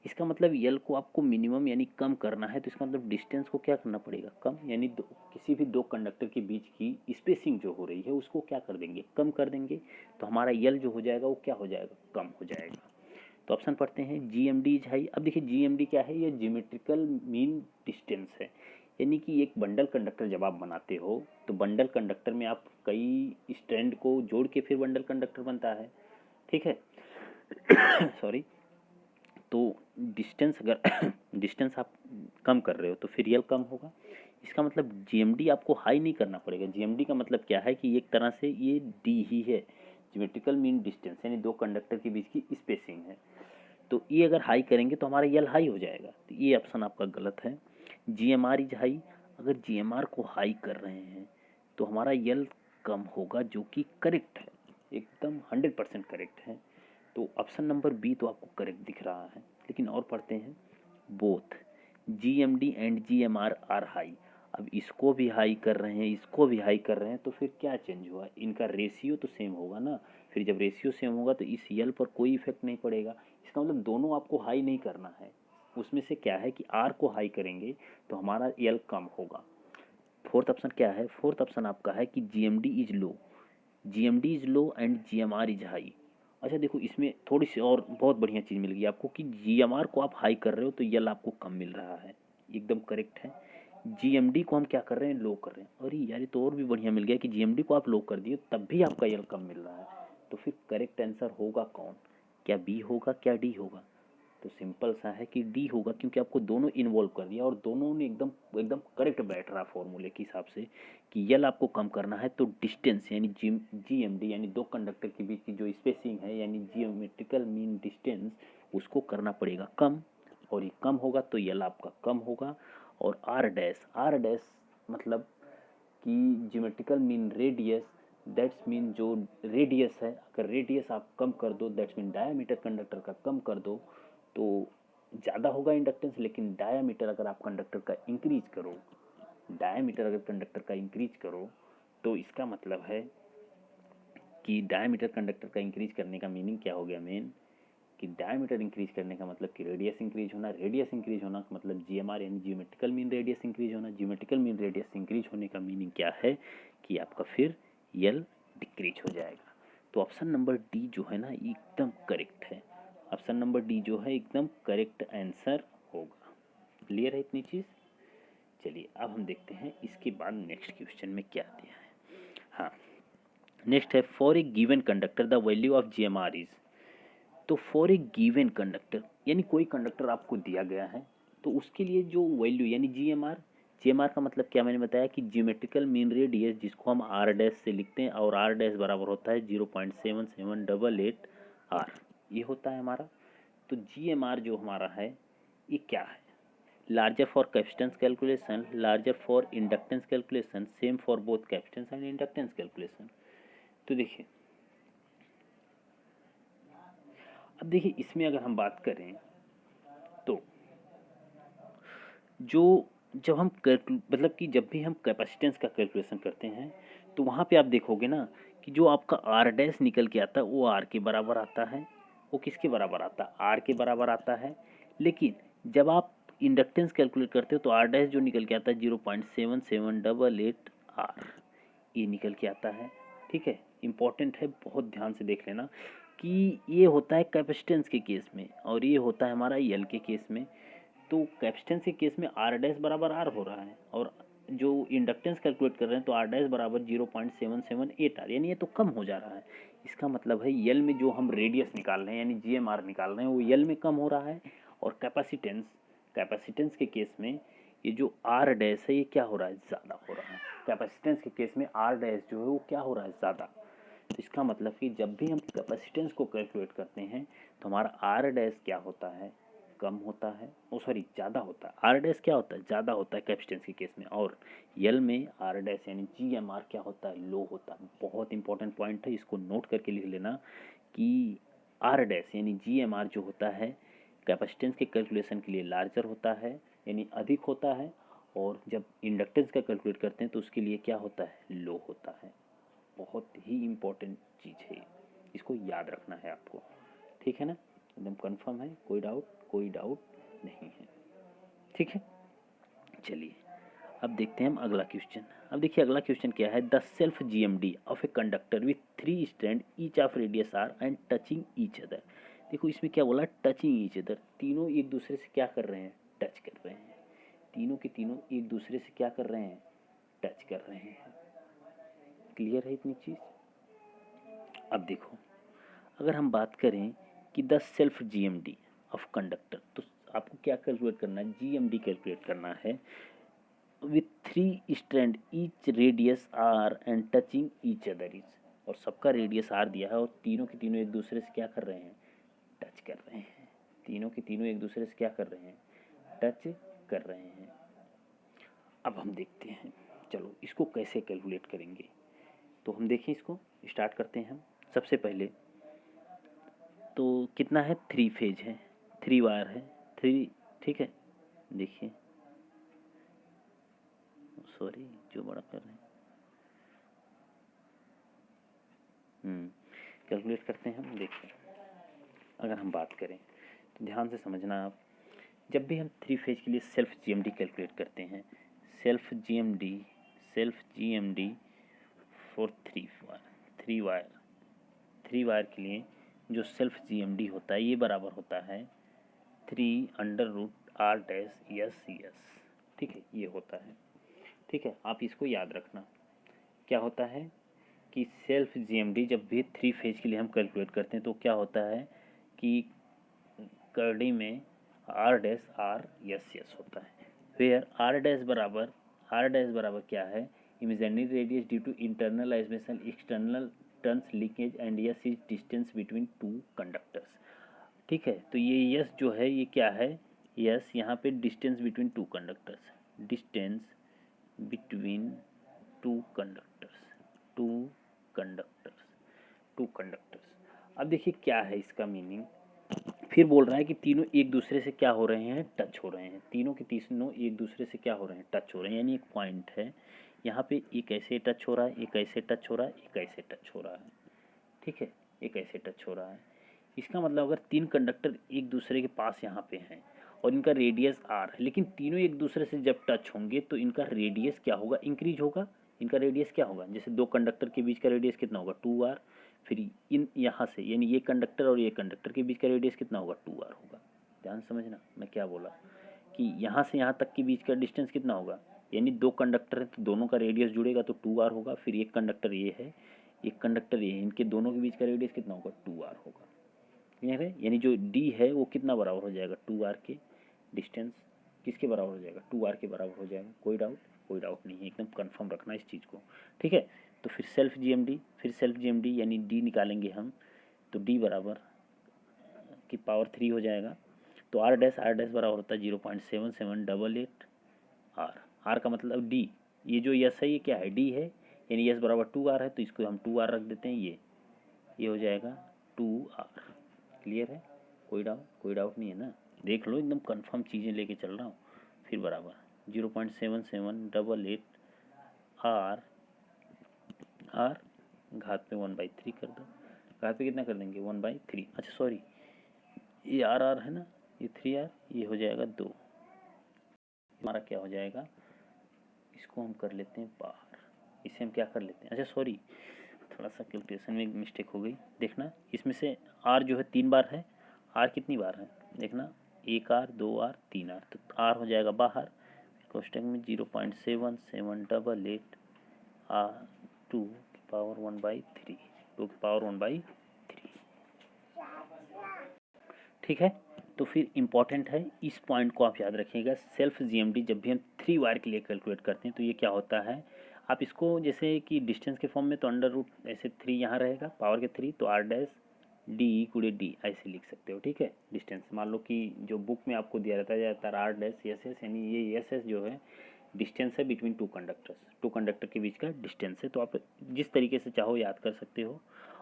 इसका मतलब यल को आपको मिनिमम यानी कम करना है, तो इसका मतलब डिस्टेंस को क्या करना पड़ेगा, कम, यानी किसी भी दो कंडक्टर के बीच की स्पेसिंग जो हो रही है उसको क्या कर देंगे, कम कर देंगे, तो हमारा यल जो हो जाएगा वो क्या हो जाएगा, कम हो जाएगा। तो ऑप्शन पढ़ते हैं, G M D is high. अब देखिए जी एम डी क्या है, ये जियोमेट्रिकल मीन डिस्टेंस है, यानी कि एक बंडल कंडक्टर जब आप बनाते हो तो बंडल कंडक्टर में आप कई स्ट्रैंड को जोड़ के फिर बंडल कंडक्टर बनता है, ठीक है सॉरी। तो डिस्टेंस अगर डिस्टेंस आप कम कर रहे हो तो फिर यल कम होगा। इसका मतलब जीएमडी आपको हाई नहीं करना पड़ेगा, जीएमडी का मतलब क्या है कि एक तरह से ये डी ही है, ज्योमेट्रिकल मीन डिस्टेंस, यानी दो कंडक्टर के बीच की स्पेसिंग है। तो ये अगर हाई करेंगे तो हमारा यल हाई हो जाएगा, तो ये ऑप्शन आपका गलत है। G M R is high, अगर जी एम आर को हाई कर रहे हैं तो हमारा यल कम होगा, जो कि करेक्ट है, एकदम 100% करेक्ट है। तो ऑप्शन नंबर बी तो आपको करेक्ट दिख रहा है। लेकिन और पढ़ते हैं, both G M D and G M R R high. अब इसको भी हाई कर रहे हैं, इसको भी हाई कर रहे हैं, तो फिर क्या चेंज हुआ, इनका रेशियो तो सेम होगा ना। फिर जब रेशियो सेम होगा तो इस यल पर कोई इफेक्ट नहीं पड़ेगा। इसका मतलब दोनों आपको हाई नहीं करना है, उसमें से क्या है कि आर को हाई करेंगे तो हमारा यल कम होगा। फोर्थ ऑप्शन क्या है, फोर्थ ऑप्शन आपका है कि G M D is low, G M D is low and G M R is high. अच्छा देखो, इसमें थोड़ी सी और बहुत बढ़िया चीज़ मिल गई आपको कि जी एम आर को आप हाई कर रहे हो तो यल आपको कम मिल रहा है, एकदम करेक्ट है। जी एम डी को हम क्या कर रहे हैं, लो कर रहे हैं। अरे यार ये तो और भी बढ़िया मिल गया कि जी एम डी को आप लो कर दिए तब भी आपका यल कम मिल रहा है। तो फिर करेक्ट आंसर होगा कौन, क्या बी होगा क्या डी होगा, तो सिंपल सा है कि डी होगा, क्योंकि आपको दोनों इन्वॉल्व कर दिया और दोनों ने एकदम एकदम करेक्ट बैठ रहा फॉर्मूले के हिसाब से कि यल आपको कम करना है तो डिस्टेंस यानी जी एम डी यानी दो कंडक्टर के बीच की जो स्पेसिंग है यानी जियोमेट्रिकल मीन डिस्टेंस उसको करना पड़ेगा कम, और ये कम होगा तो यल आपका कम होगा। और आर डैश मतलब कि geometrical mean radius, that's mean जो रेडियस है, अगर रेडियस आप कम कर दो दैट्स मीन डायामीटर कंडक्टर का कम कर दो तो ज़्यादा होगा इंडक्टेंस। लेकिन डायामीटर अगर आप कंडक्टर का इंक्रीज करो, डायामीटर अगर कंडक्टर का इंक्रीज करो तो इसका मतलब है कि डायामीटर कंडक्टर का इंक्रीज करने का मीनिंग क्या हो गया, मेन कि डायमीटर इंक्रीज करने का मतलब कि रेडियस इंक्रीज होना, रेडियस इंक्रीज होना का मतलब जीएमआर यानी जियोमेट्रिकल मीन रेडियस इंक्रीज होना, जियोमेट्रिकल मीन रेडियस इंक्रीज होने का मीनिंग क्या है कि आपका फिर यल डिक्रीज हो जाएगा। तो ऑप्शन नंबर डी जो है ना एकदम करेक्ट है, ऑप्शन नंबर डी जो है एकदम करेक्ट आंसर होगा। क्लियर है इतनी चीज़। चलिए अब हम देखते हैं इसके बाद नेक्स्ट क्वेश्चन में क्या दिया है। हाँ, नेक्स्ट है, for a given conductor the value of G M R is. तो फॉर ए गिवन कंडक्टर यानी कोई कंडक्टर आपको दिया गया है तो उसके लिए जो वैल्यू यानी जी एम आर का मतलब क्या मैंने बताया कि जियोमेट्रिकल मीन रेडियस, जिसको हम आर डैश से लिखते हैं और आर डैश बराबर होता है 0.7788 आर, ये होता है हमारा। तो जी एम आर जो हमारा है ये क्या है, larger for capacitance calculation, larger for inductance calculation, same for both capacitance and inductance calculation. तो देखिए, अब देखिए इसमें अगर हम बात करें तो जो जब हम मतलब कि जब भी हम कैपेसिटेंस का कैलकुलेशन करते हैं तो वहाँ पे आप देखोगे ना कि जो आपका आर डैश निकल के आता है वो आर के बराबर आता है, वो किसके बराबर आता है, आर के बराबर आता है। लेकिन जब आप इंडक्टेंस कैलकुलेट करते हो तो आर डैश जो निकल के आता है 0.7788 आर, ये निकल के आता है। ठीक है, इंपॉर्टेंट है, बहुत ध्यान से देख लेना कि ये होता है कैपेसिटेंस के केस में और ये होता है हमारा यल के केस में। तो कैपेसिटेंस के केस में आर डैश बराबर आर हो रहा है और जो इंडक्टेंस कैलकुलेट कर रहे हैं तो आर डैश बराबर 0.778 आर, यानी ये तो कम हो जा रहा है। इसका मतलब है यल में जो हम रेडियस निकाल रहे हैं यानी जी एम आर निकाल रहे हैं वो यल में कम हो रहा है। और कैपेसिटेंस के केस में ये जो आर डैश है ये क्या हो रहा है, ज़्यादा हो रहा है। कैपेसिटेंस के केस में आर डैश जो है वो क्या हो रहा है, ज़्यादा। तो इसका मतलब कि जब भी हम कैपेसिटेंस को कैलकुलेट करते हैं तो हमारा आर डैश क्या होता है, कम होता है, ओ सॉरी ज़्यादा होता है। आर डैश क्या होता है, ज़्यादा होता है कैपेसिटेंस के केस में। और यल में आर डैश यानी जी एम आर क्या होता है, लो होता है। बहुत इंपॉर्टेंट पॉइंट है, इसको नोट करके लिख लेना कि आर डैश यानी GMR जो होता है कैपेसिटेंस के कैलकुलेशन के लिए लार्जर होता है यानी अधिक होता है, और जब इंडक्टेंस का कैलकुलेट करते हैं तो उसके लिए क्या होता है, लो होता है। बहुत ही इम्पोर्टेंट चीज़ है, इसको याद रखना है आपको, ठीक है ना, एकदम कंफर्म है, कोई डाउट नहीं है, ठीक है। चलिए अब देखते हैं हम अगला क्वेश्चन। अब देखिए अगला क्वेश्चन क्या है, the self GMD of a conductor with 3 strand each of radius R and touching each other. देखो इसमें क्या बोला, टचिंग ईच अदर, तीनों एक दूसरे से क्या कर रहे हैं, टच कर रहे हैं, तीनों के तीनों एक दूसरे से क्या कर रहे हैं, टच कर रहे हैं। क्लियर है इतनी चीज़। अब देखो अगर हम बात करें कि the self GMD of conductor, तो आपको क्या कैलकुलेट करना है, GMD कैलकुलेट करना है with 3 strand each radius R and touching each other is, और सबका रेडियस आर दिया है और तीनों के तीनों एक दूसरे से क्या कर रहे हैं, टच कर रहे हैं, तीनों के तीनों एक दूसरे से क्या कर रहे हैं, टच कर रहे हैं। अब हम देखते हैं, चलो इसको कैसे कैलकुलेट करेंगे, तो हम देखें, इसको स्टार्ट करते हैं हम। सबसे पहले तो कितना है, 3 फेज है, 3 वायर है, 3, ठीक है। देखिए सॉरी जो बड़ा कर रहे हैं, कैलकुलेट करते हैं हम। देखिए अगर हम बात करें तो ध्यान से समझना आप, जब भी हम 3 फेज के लिए सेल्फ GMD कैलकुलेट करते हैं, सेल्फ GMD फॉर 3 वायर के लिए जो सेल्फ GMD होता है ये बराबर होता है 3√R-S, ठीक है, ये होता है, ठीक है। आप इसको याद रखना, क्या होता है कि सेल्फ GMD जब भी 3 फेज के लिए हम कैलकुलेट करते हैं तो क्या होता है कि करड़ी में R-S होता है, वेयर R बराबर क्या है, imaginary radius due to internalization external turns leakage and yes is distance between 2 conductors, ठीक है। तो ये यस जो है ये क्या है, यस यहाँ पे distance between 2 conductors, distance between 2 conductors, two conductors. अब देखिए क्या है इसका मीनिंग, फिर बोल रहा है कि तीनों एक दूसरे से क्या हो रहे हैं, टच हो रहे हैं, तीनों के तीनों एक दूसरे से क्या हो रहे हैं, टच हो रहे हैं, यानी एक पॉइंट है यहाँ पे, एक ऐसे टच हो रहा है, एक ऐसे टच हो रहा है, एक ऐसे टच हो रहा है, ठीक है, एक ऐसे टच हो रहा है। इसका मतलब अगर 3 कंडक्टर एक दूसरे के पास यहाँ पे हैं और इनका रेडियस आर है, लेकिन तीनों एक दूसरे से जब टच होंगे तो इनका रेडियस क्या होगा, इंक्रीज होगा, इनका रेडियस क्या होगा, जैसे 2 कंडक्टर के बीच का रेडियस कितना होगा, 2r, फिर इन यहाँ से यानी ये कंडक्टर और ये कंडक्टर के बीच का रेडियस कितना होगा, 2r होगा। ध्यान समझना मैं क्या बोला, कि यहाँ से यहाँ तक के बीच का डिस्टेंस कितना होगा, यानी 2 कंडक्टर है तो दोनों का रेडियस जुड़ेगा तो 2r होगा, फिर एक कंडक्टर ये है, एक कंडक्टर ये है, इनके दोनों के बीच का रेडियस कितना होगा, 2r होगा। क्लियर है, यानी जो d है वो कितना बराबर हो जाएगा, 2r के, डिस्टेंस किसके बराबर हो जाएगा, 2r के बराबर हो जाएगा। कोई डाउट नहीं है, एकदम कंफर्म रखना इस चीज़ को, ठीक है। तो फिर सेल्फ GMD यानी d निकालेंगे हम, तो d बराबर की पावर 3 हो जाएगा, तो R डैश बराबर होता है 0.7788 R का मतलब d, ये जो यस है ये क्या है, d है, यानी यस बराबर 2r है, तो इसको हम 2r रख देते हैं, ये हो जाएगा 2r। क्लियर है, कोई डाउट नहीं है ना, देख लो एकदम कंफर्म चीज़ें लेके चल रहा हूँ। फिर बराबर 0.7788 R घात पे 1/3 कर दो, घात पे कितना कर देंगे 1/3, अच्छा सॉरी ये R है ना, ये 3R, ये हो जाएगा 2, हमारा क्या हो जाएगा, इसको हम कर लेते हैं बाहर, इसे हम क्या कर लेते हैं, अच्छा सॉरी थोड़ा सा कैलकुलेशन में मिस्टेक हो गई, देखना इसमें से R जो है 3 बार है, R कितनी बार है देखना, 1R 2R 3R, तो R हो जाएगा बाहर, कोष्टक में 0.7788 R 2 की पावर 1/3, 2 की पावर 1/3, ठीक है। तो फिर इम्पॉर्टेंट है, इस पॉइंट को आप याद रखिएगा, सेल्फ GMD जब भी हम 3 वायर के लिए कैलकुलेट करते हैं तो ये क्या होता है, आप इसको जैसे कि डिस्टेंस के फॉर्म में तो अंडर रूट ऐसे 3 यहाँ रहेगा, पावर के 3, तो R डैश D ऐसे लिख सकते हो, ठीक है। डिस्टेंस मान लो कि जो बुक में आपको दिया रहता है ज़्यादातर R डैश SS, यानी ये SS जो है डिस्टेंस है बिटवीन 2 कंडक्टर्स, 2 कंडक्टर के बीच का डिस्टेंस है, तो आप जिस तरीके से चाहो याद कर सकते हो।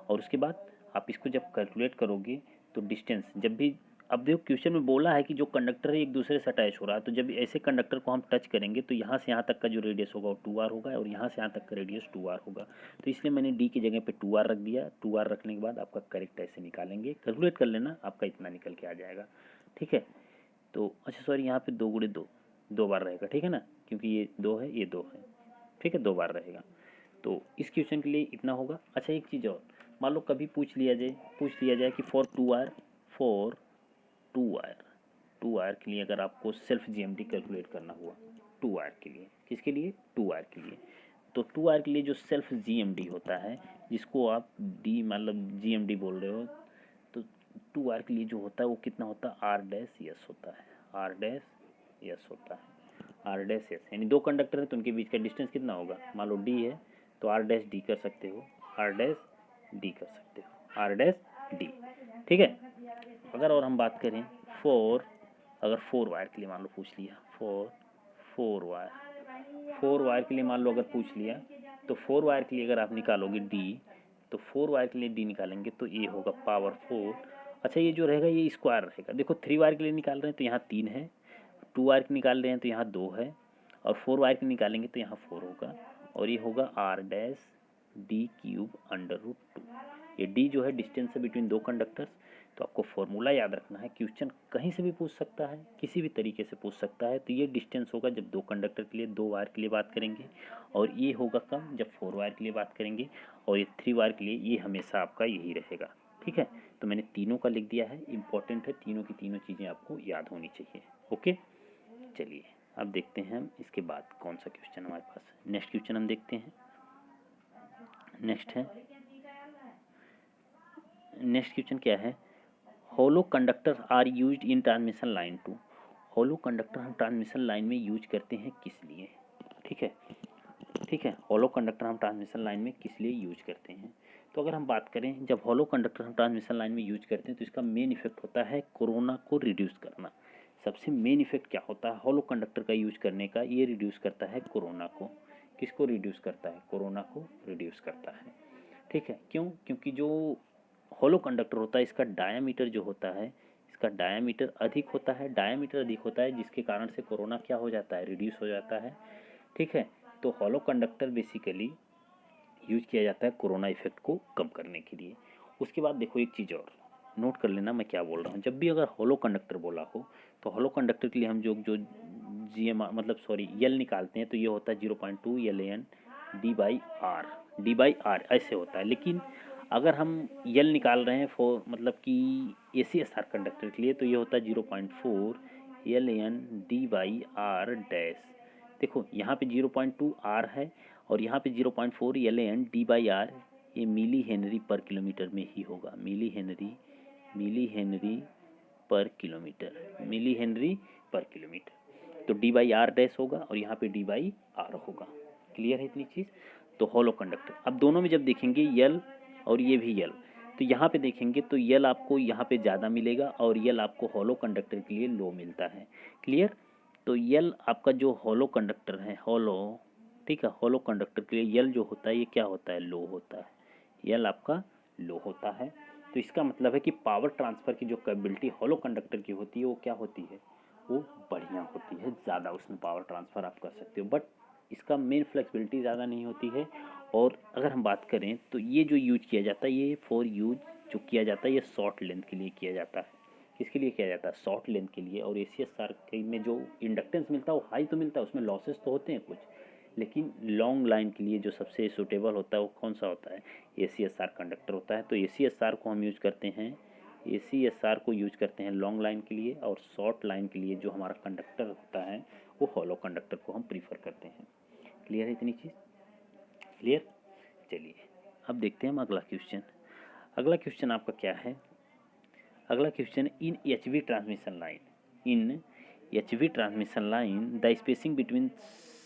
और उसके बाद आप इसको जब कैलकुलेट करोगे तो डिस्टेंस जब भी, अब देखो क्वेश्चन में बोला है कि जो कंडक्टर है एक दूसरे से अटैच हो रहा है, तो जब ऐसे कंडक्टर को हम टच करेंगे तो यहाँ से यहाँ तक का जो रेडियस होगा वो 2r होगा और यहाँ से यहाँ तक का रेडियस 2r होगा। तो इसलिए मैंने डी की जगह पे 2r रख दिया। 2r रखने के बाद आपका करेक्ट ऐसे निकालेंगे, कैलकुलेट कर लेना, आपका इतना निकल के आ जाएगा। ठीक है, तो अच्छा सॉरी यहाँ पे 2 गुणे 2 2 बार रहेगा, ठीक है ना, क्योंकि ये 2 है ये 2 है, ठीक है, 2 बार रहेगा। तो इस क्वेश्चन के लिए इतना होगा। अच्छा एक चीज़ और, मान लो कभी पूछ लिया जाए कि फॉर 2r, फॉर 2r के लिए अगर आपको सेल्फ जीएमडी कैलकुलेट करना हुआ 2r के लिए, किसके लिए, 2r के लिए, तो 2r के लिए जो सेल्फ जीएमडी होता है, जिसको आप डी मतलब जीएमडी बोल रहे हो, तो 2r के लिए जो होता है वो कितना होता है, r डैश यस होता है, r डैश यस होता है, r डैश यस, यानी दो कंडक्टर है तो उनके बीच का डिस्टेंस कितना होगा, मान लो d है तो r डैश डी कर सकते हो, r डैश डी कर सकते हो, r डैश डी। ठीक है, अगर और हम बात करें अगर 4 वायर के लिए मान लो पूछ लिया, 4 वायर के लिए मान लो अगर पूछ लिया, तो 4 वायर के लिए अगर आप निकालोगे डी, तो 4 वायर के लिए डी निकालेंगे तो ये होगा पावर 4। अच्छा ये जो रहेगा ये स्क्वायर रहेगा। देखो 3 वायर के लिए निकाल रहे हैं तो यहाँ 3 है, 2 वायर के निकाल रहे हैं तो यहाँ 2 है, और 4 वायर के निकालेंगे तो यहाँ 4 होगा, और ये होगा r dash D cube under root 2। ये डी जो है डिस्टेंस है बिटवीन दो कंडक्टर्स। तो आपको फॉर्मूला याद रखना है, क्वेश्चन कहीं से भी पूछ सकता है, किसी भी तरीके से पूछ सकता है। तो ये डिस्टेंस होगा जब दो कंडक्टर के लिए, 2 वायर के लिए बात करेंगे, और ये होगा कम जब 4 वायर के लिए बात करेंगे, और ये 3 वायर के लिए ये हमेशा आपका यही रहेगा। ठीक है, तो मैंने तीनों का लिख दिया है, इंपॉर्टेंट है, तीनों की तीनों चीज़ें आपको याद होनी चाहिए। ओके, चलिए अब देखते हैं हम इसके बाद कौन सा क्वेश्चन हमारे पास है। नेक्स्ट क्वेश्चन हम देखते हैं। नेक्स्ट क्वेश्चन क्या है, hollow conductor are used in transmission line too. Hollow conductor हम ट्रांसमिशन लाइन में यूज करते हैं किस लिए। ठीक है, होलो कंडक्टर हम ट्रांसमिशन लाइन में किस लिए यूज करते हैं। तो अगर हम बात करें, जब होलो कंडक्टर हम ट्रांसमिशन लाइन में यूज करते हैं तो इसका मेन इफेक्ट होता है कोरोना को रिड्यूस करना। सबसे मेन इफेक्ट क्या होता है होलो कंडक्टर का यूज करने का, ये रिड्यूस करता है कोरोना को। किसको रिड्यूस करता है, कोरोना को रिड्यूस करता है। ठीक है, क्यों, क्योंकि जो होलो कंडक्टर होता है इसका डायामीटर जो होता है, इसका डायामीटर अधिक होता है, जिसके कारण से कोरोना क्या हो जाता है, रिड्यूस हो जाता है। ठीक है, तो होलो कंडक्टर बेसिकली यूज किया जाता है कोरोना इफेक्ट को कम करने के लिए। उसके बाद देखो एक चीज़ और नोट कर लेना मैं क्या बोल रहा हूँ। जब भी अगर होलो कंडक्टर बोला हो तो होलो कंडक्टर के लिए हम जो यल निकालते हैं तो ये होता है 0.2 LAN डी बाई आर ऐसे होता है। लेकिन अगर हम यल निकाल रहे हैं कि ACSR कंडक्टर के लिए तो ये होता है 0.4 LAN D by R dash. देखो यहाँ पे 0.2 R है और यहाँ पे 0.4 LAN डी बाई आर, ये मिली हेनरी पर किलोमीटर में ही होगा, मिली हेनरी पर किलोमीटर। तो डी बाई आर डैश होगा और यहाँ पे डी बाई आर होगा। क्लियर है इतनी चीज़। तो होलो कंडक्टर, अब दोनों में जब देखेंगे यल और ये भी यल, तो यहाँ पे देखेंगे तो यल आपको यहाँ पे ज़्यादा मिलेगा और यल आपको होलो कंडक्टर के लिए लो मिलता है। क्लियर। तो यल आपका जो होलो कंडक्टर है, ठीक है, होलो कंडक्टर के लिए यल जो होता है ये क्या होता है, लो होता है, यल आपका लो होता है। तो इसका मतलब है कि पावर ट्रांसफ़र की जो कैपेबिलिटी होलो कंडक्टर की होती है वो क्या होती है, वो बढ़िया होती है, ज़्यादा उसमें पावर ट्रांसफ़र आप कर सकते हो, बट इसका मेन फ्लेक्सिबिलिटी ज़्यादा नहीं होती है। और अगर हम बात करें तो ये जो यूज किया जाता है, ये जो किया जाता है ये शॉर्ट लेंथ के लिए किया जाता है। किसके लिए किया जाता है, शॉर्ट लेंथ के लिए। और ACSR में जो इंडक्टेंस मिलता है वो हाई तो मिलता है, उसमें लॉसेस तो होते हैं कुछ, लेकिन लॉन्ग लाइन के लिए जो सबसे सूटेबल होता है वो कौन सा होता है, ACSR कंडक्टर होता है। तो ACSR को हम यूज करते हैं, ACSR को यूज करते हैं लॉन्ग लाइन के लिए, और शॉर्ट लाइन के लिए जो हमारा कंडक्टर होता है वो होलो कंडक्टर को हम प्रीफर करते हैं। क्लियर है इतनी चीज़, क्लियर। चलिए अब देखते हैं हम अगला क्वेश्चन। अगला क्वेश्चन आपका क्या है, अगला question, in HV transmission line the spacing between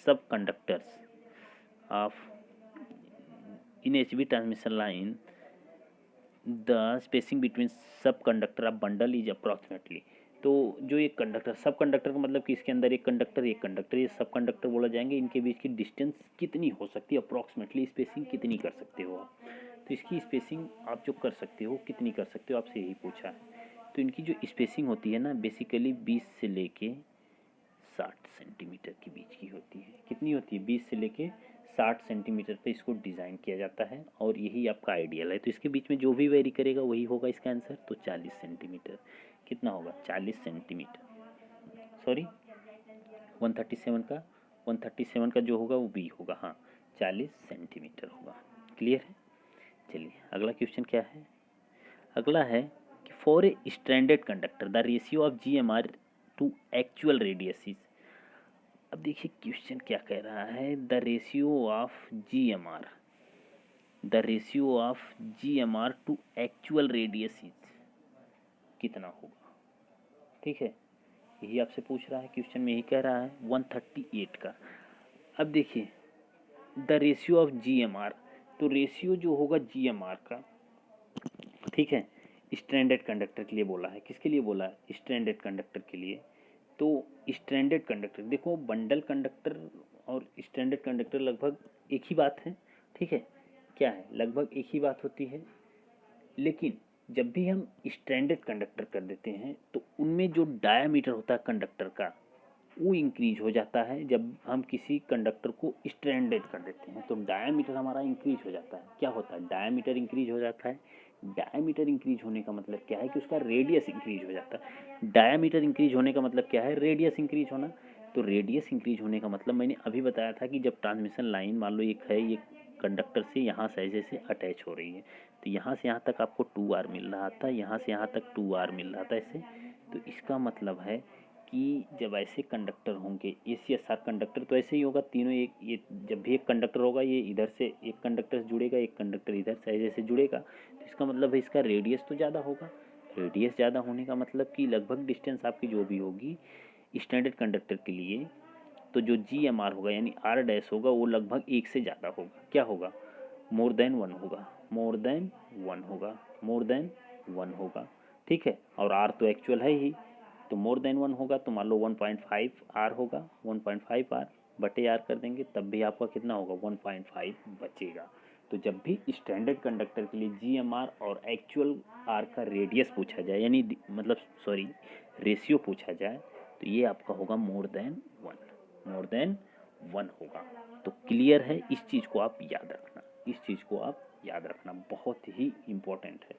sub conductors of in HV transmission line the spacing between sub conductor of bundle is approximately. तो जो एक कंडक्टर, सब कंडक्टर का मतलब कि इसके अंदर एक कंडक्टर ये सब कंडक्टर बोला जाएंगे, इनके बीच की डिस्टेंस कितनी हो सकती है, अप्रॉक्सीमेटली स्पेसिंग कितनी कर सकते हो आप। तो इसकी स्पेसिंग आप जो कर सकते हो कितनी कर सकते हो, आपसे यही पूछा है। तो इनकी जो स्पेसिंग होती है ना बेसिकली 20 से लेके 60 सेंटीमीटर के बीच की होती है। कितनी होती है? 20 से लेके 60 सेंटीमीटर पे इसको डिज़ाइन किया जाता है और यही आपका आइडियल है। तो इसके बीच में जो भी वेरी करेगा वही होगा इसका आंसर। तो 40 सेंटीमीटर कितना होगा? 40 सेंटीमीटर, सॉरी 137 का 137 का जो होगा वो बी होगा, हाँ 40 सेंटीमीटर होगा। क्लियर है? चलिए अगला क्वेश्चन क्या है? अगला है कि for a stranded conductor the ratio of GMR to actual radius is. अब देखिए क्वेश्चन क्या कह रहा है, the ratio of GMR to actual radius is कितना होगा? ठीक है, यही आपसे पूछ रहा है क्वेश्चन में, यही कह रहा है 138 का। अब देखिए द रेशियो ऑफ GMR, तो रेशियो जो होगा GMR का, ठीक है, स्ट्रैंडेड कंडक्टर के लिए बोला है। किसके लिए बोला है? स्ट्रैंडेड कंडक्टर के लिए। तो स्ट्रैंडेड कंडक्टर, देखो बंडल कंडक्टर और स्ट्रैंडेड कंडक्टर लगभग एक ही बात है, ठीक है, क्या है, लगभग एक ही बात होती है। लेकिन जब भी हम स्ट्रैंडेड कंडक्टर कर देते हैं तो उनमें जो डायामीटर होता है कंडक्टर का वो इंक्रीज हो जाता है। जब हम किसी कंडक्टर को स्ट्रैंडेड कर देते हैं तो डायामीटर हमारा इंक्रीज हो जाता है। क्या होता है? डायामीटर इंक्रीज हो जाता है। डायामीटर इंक्रीज होने का मतलब क्या है कि उसका रेडियस इंक्रीज हो जाता है। डायामीटर इंक्रीज होने का मतलब क्या है? रेडियस इंक्रीज होना। तो रेडियस इंक्रीज होने का मतलब मैंने अभी बताया था कि जब ट्रांसमिशन लाइन मान लो एक है, ये कंडक्टर से यहाँ से ऐसे अटैच हो रही है, तो यहाँ से यहाँ तक आपको 2R मिल रहा था, यहाँ से यहाँ तक 2R मिल रहा था ऐसे। तो इसका मतलब है कि जब ऐसे कंडक्टर होंगे ACSR कंडक्टर, तो ऐसे ही होगा तीनों, एक ये जब भी एक कंडक्टर होगा ये इधर से एक कंडक्टर से जुड़ेगा, एक कंडक्टर इधर से जैसे जुड़ेगा, तो इसका मतलब है इसका रेडियस तो ज़्यादा होगा। रेडियस ज़्यादा होने का मतलब कि लगभग डिस्टेंस आपकी जो भी होगी स्टैंडर्ड कंडक्टर के लिए, तो जो GMR होगा यानी R डैश होगा वो लगभग 1 से ज़्यादा होगा। क्या होगा? मोर देन 1 होगा, मोर देन 1 होगा, मोर देन 1 होगा, ठीक है। और R तो एक्चुअल है ही, तो मोर देन 1 होगा, तो मान लो 1.5 R होगा, 1.5 R बटे R कर देंगे तब भी आपका कितना होगा? 1.5 बचेगा। तो जब भी स्टैंडर्ड कंडक्टर के लिए GMR और एक्चुअल R का रेडियस पूछा जाए, यानी मतलब सॉरी रेशियो पूछा जाए, तो ये आपका होगा मोर देन 1, मोर देन 1 होगा। तो क्लियर है? इस चीज़ को आप याद रखना, इस चीज़ को आप याद रखना, बहुत ही इम्पोर्टेंट है,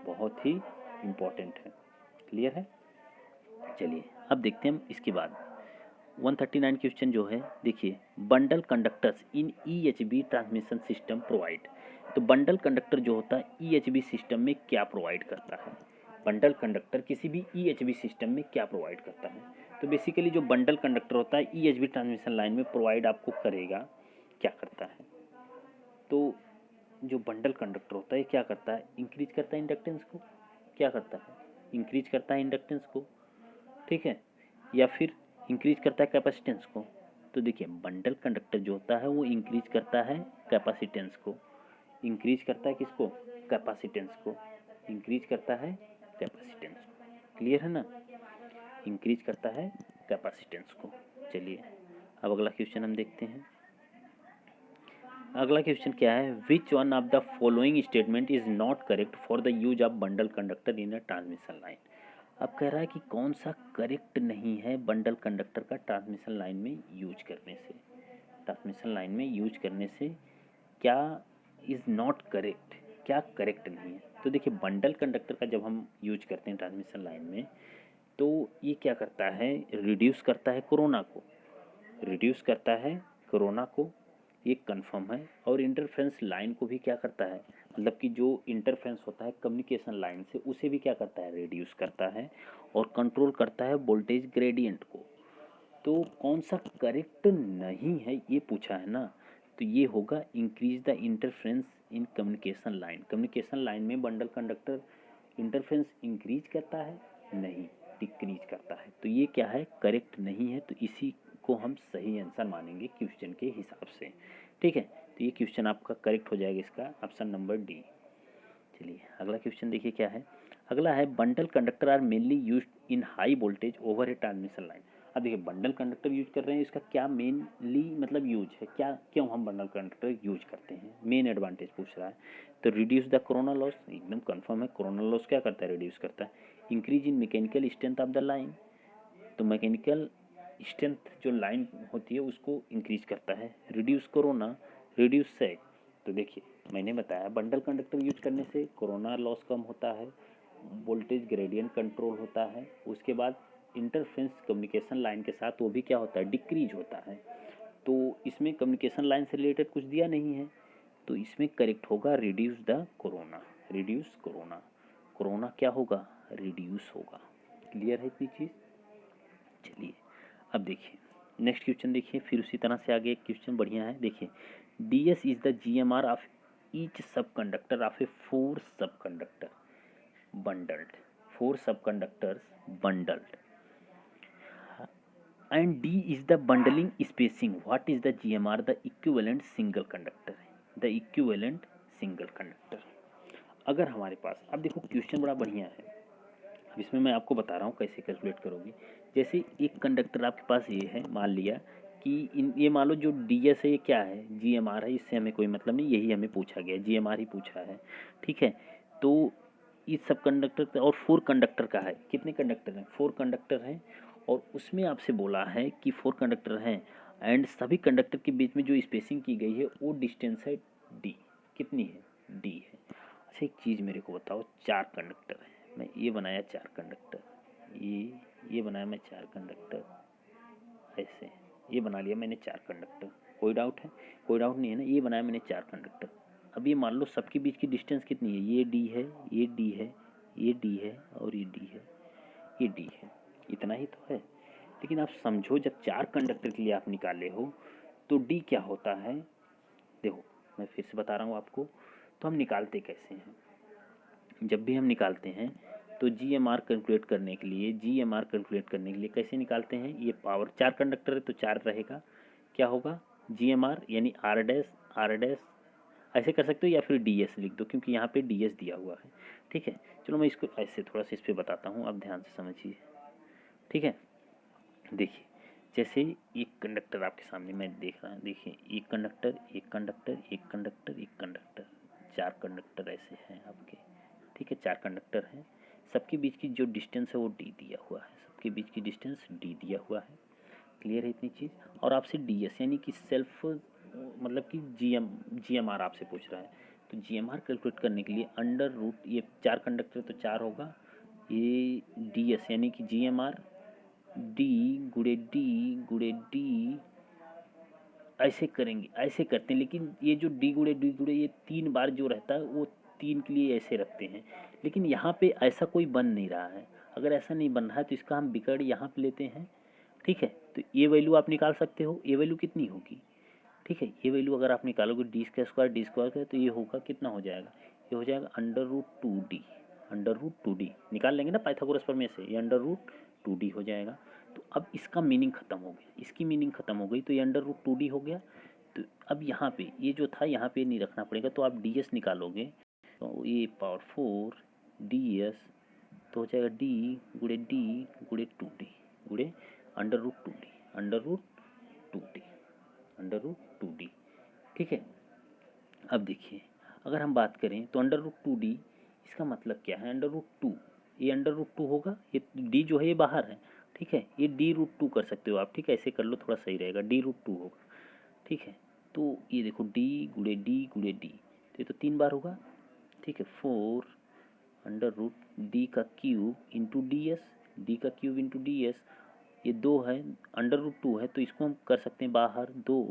बहुत ही इम्पोर्टेंट है। क्लियर है? चलिए अब देखते हैं हम इसके बाद 139 क्वेश्चन जो है, देखिए बंडल कंडक्टर्स इन EHB ट्रांसमिशन सिस्टम प्रोवाइड। तो बंडल कंडक्टर जो होता है EHB सिस्टम में क्या प्रोवाइड करता है? बंडल कंडक्टर किसी भी EHB सिस्टम में क्या प्रोवाइड करता है? तो बेसिकली जो बंडल कंडक्टर होता है EHB ट्रांसमिशन लाइन में प्रोवाइड आपको करेगा, क्या करता है? तो जो बंडल कंडक्टर होता है क्या करता है? इंक्रीज करता है इंडक्टेंस को। क्या करता है? इंक्रीज करता है इंडक्टेंस को, ठीक है, या फिर इंक्रीज करता है कैपेसिटेंस को। तो देखिए बंडल कंडक्टर जो होता है वो इंक्रीज करता है कैपेसिटेंस को, इंक्रीज करता है किसको? कैपेसिटेंस को, इंक्रीज करता है कैपेसिटेंस को। क्लियर है ना? इंक्रीज करता है कैपेसिटेंस को। चलिए अब अगला क्वेश्चन हम देखते हैं। अगला क्वेश्चन क्या है? Which one of the following statement is not correct for the use of bundle conductor in a transmission line. अब कह रहा है कि कौन सा करेक्ट नहीं है बंडल कंडक्टर का ट्रांसमिशन लाइन में यूज करने से। ट्रांसमिशन लाइन में यूज करने से क्या इज़ नॉट करेक्ट, क्या करेक्ट नहीं है? तो देखिए बंडल कंडक्टर का जब हम यूज करते हैं ट्रांसमिशन लाइन में, तो ये क्या करता है? रिड्यूस करता है कोरोना को, रिड्यूस करता है कोरोना को, ये कंफर्म है। और इंटरफेरेंस लाइन को भी क्या करता है? मतलब कि जो इंटरफेरेंस होता है कम्युनिकेशन लाइन से उसे भी क्या करता है? रिड्यूस करता है और कंट्रोल करता है वोल्टेज ग्रेडियंट को। तो कौन सा करेक्ट नहीं है ये पूछा है ना, तो ये होगा increase the interference in communication line. Communication line में बंडल कंडक्टर इंटरफेरेंस इंक्रीज करता है? नहीं, डिक्रीज करता है। तो ये क्या है? करेक्ट नहीं है। तो इसी को हम सही आंसर मानेंगे क्वेश्चन के हिसाब से, ठीक है। तो ये क्वेश्चन आपका करेक्ट हो जाएगा, इसका ऑप्शन नंबर डी। चलिए अगला क्वेश्चन देखिए क्या है। अगला है bundle conductor are mainly used in high voltage over a transmission line. अब देखिए बंडल कंडक्टर यूज कर रहे हैं, इसका क्या मेनली मतलब यूज है, क्या क्यों हम बंडल कंडक्टर यूज करते हैं? मेन एडवांटेज पूछ रहा है। तो रिड्यूस द कोरोना लॉस, एकदम कंफर्म है, कोरोना लॉस क्या करता है? रिड्यूस करता है। Increase in mechanical strength of the line, तो मैकेनिकल स्ट्रेंथ जो लाइन होती है उसको इंक्रीज करता है। रिड्यूस कोरोना, रिड्यूस सैग, तो देखिए मैंने बताया बंडल कंडक्टर यूज करने से कोरोना लॉस कम होता है, वोल्टेज ग्रेडियंट कंट्रोल होता है, उसके बाद इंटरफेरेंस कम्युनिकेशन लाइन के साथ वो भी क्या होता है, डिक्रीज होता है। तो इसमें कम्युनिकेशन लाइन से रिलेटेड कुछ दिया नहीं है, तो इसमें करेक्ट होगा reduce the corona, reduce corona, corona क्या होगा, रिड्यूस होगा। क्लियर है इतनी चीज़। चलिए अब देखिए नेक्स्ट क्वेश्चन देखिए, फिर उसी तरह से आगे एक क्वेश्चन बढ़िया है। देखिए ds is the GMR of each सब कंडक्टर ऑफ ए 4 सब conductor bundled, 4 subconductors bundled, and D is the bundling spacing. What is the GMR? The equivalent single conductor, the equivalent single conductor। अगर हमारे पास, अब देखो question बड़ा बढ़िया है, अब इसमें मैं आपको बता रहा हूँ कैसे कैलकुलेट करोगे। जैसे एक कंडक्टर आपके पास ये है, मान लिया कि ये मान लो जो DS है ये क्या है, GMR है, इससे हमें कोई मतलब नहीं, यही हमें पूछा गया, GMR ही पूछा है, ठीक है। तो इस सब कंडक्टर और 4 कंडक्टर का है, कितने कंडक्टर हैं, 4 कंडक्टर हैं, और उसमें आपसे बोला है कि 4 कंडक्टर हैं एंड सभी कंडक्टर के बीच में जो स्पेसिंग की गई है वो डिस्टेंस है D, कितनी है, D है। अच्छा एक चीज़ मेरे को बताओ, 4 कंडक्टर है, मैं ये बनाया 4 कंडक्टर, ये बनाया मैं 4 कंडक्टर, ऐसे ये बना लिया मैंने 4 कंडक्टर, कोई डाउट है, कोई डाउट नहीं है ना, ये बनाया मैंने 4 कंडक्टर। अब ये मान लो सबके बीच की डिस्टेंस कितनी है, ये D है, ये D है, ये D है और ये D है, ये D है, इतना ही तो है। लेकिन आप समझो जब 4 कंडक्टर के लिए आप निकाले हो तो D क्या होता है, देखो मैं फिर से बता रहा हूँ आपको, तो हम निकालते कैसे हैं, जब भी हम निकालते हैं तो GMR कैलकुलेट करने के लिए, GMR कैलकुलेट करने के लिए कैसे निकालते हैं, ये पावर 4 कंडक्टर है तो 4 रहेगा, क्या होगा GMR यानी R डैश ऐसे कर सकते हो, या फिर DS लिख दो क्योंकि यहाँ पे DS दिया हुआ है, ठीक है। चलो मैं इसको ऐसे थोड़ा सा इस पर बताता हूँ, आप ध्यान से समझिए, ठीक है। देखिए जैसे एक कंडक्टर आपके सामने मैं देख रहा हूँ, देखिए एक कंडक्टर, एक कंडक्टर, एक कंडक्टर, एक कंडक्टर, 4 कंडक्टर ऐसे हैं आपके, ठीक है, 4 कंडक्टर हैं, सबके बीच की जो डिस्टेंस है वो D दिया हुआ है, सबके बीच की डिस्टेंस D दिया हुआ है। क्लियर है इतनी चीज़। और आपसे DS यानी कि सेल्फ मतलब कि GMR आपसे पूछ रहा है, तो GMR कैलकुलेट करने के लिए अंडर रूट, ये 4 कंडक्टर तो 4 होगा, ये DS यानी कि GMR D गुड़े D ऐसे करेंगे, ऐसे करते हैं, लेकिन ये जो D गुड़े ये 3 बार जो रहता है वो 3 के लिए ऐसे रखते हैं, लेकिन यहाँ पे ऐसा कोई बन नहीं रहा है। अगर ऐसा नहीं बन रहा है तो इसका हम बिगड़ यहाँ पे लेते हैं, ठीक है। तो ये वैल्यू आप निकाल सकते हो, ये वैल्यू कितनी होगी, ठीक है, ये वैल्यू अगर आप निकालोगे D स्क्वायर का तो ये होगा कितना हो जाएगा, ये हो जाएगा अंडर रूट टू डी निकाल लेंगे ना पाइथागोरस प्रमेय से, ये अंडर रूट 2D हो जाएगा। तो अब इसका मीनिंग ख़त्म हो गया, इसकी मीनिंग ख़त्म हो गई, तो ये अंडर रूट 2D हो गया। तो अब यहाँ पे ये जो था यहाँ पे नहीं रखना पड़ेगा, तो आप DS निकालोगे तो ये पावर 4 DS तो हो जाएगा D गुड़े 2D गुड़े under root 2D under root 2D, ठीक है। अब देखिए अगर हम बात करें तो अंडर रूट 2D इसका मतलब क्या है, अंडर रूट 2, ये अंडर रूट 2 होगा, ये D जो है ये बाहर है, ठीक है, ये D रूट 2 कर सकते हो आप, ठीक है, ऐसे कर लो थोड़ा सही रहेगा, D रूट 2 होगा, ठीक है। तो ये देखो D गुड़े D, तो ये तो 3 बार होगा, ठीक है, 4 अंडर रूट D का क्यूब इंटू D का क्यूब इंटू DS, ये 2 है, अंडर रूट 2 है तो इसको हम कर सकते हैं बाहर 2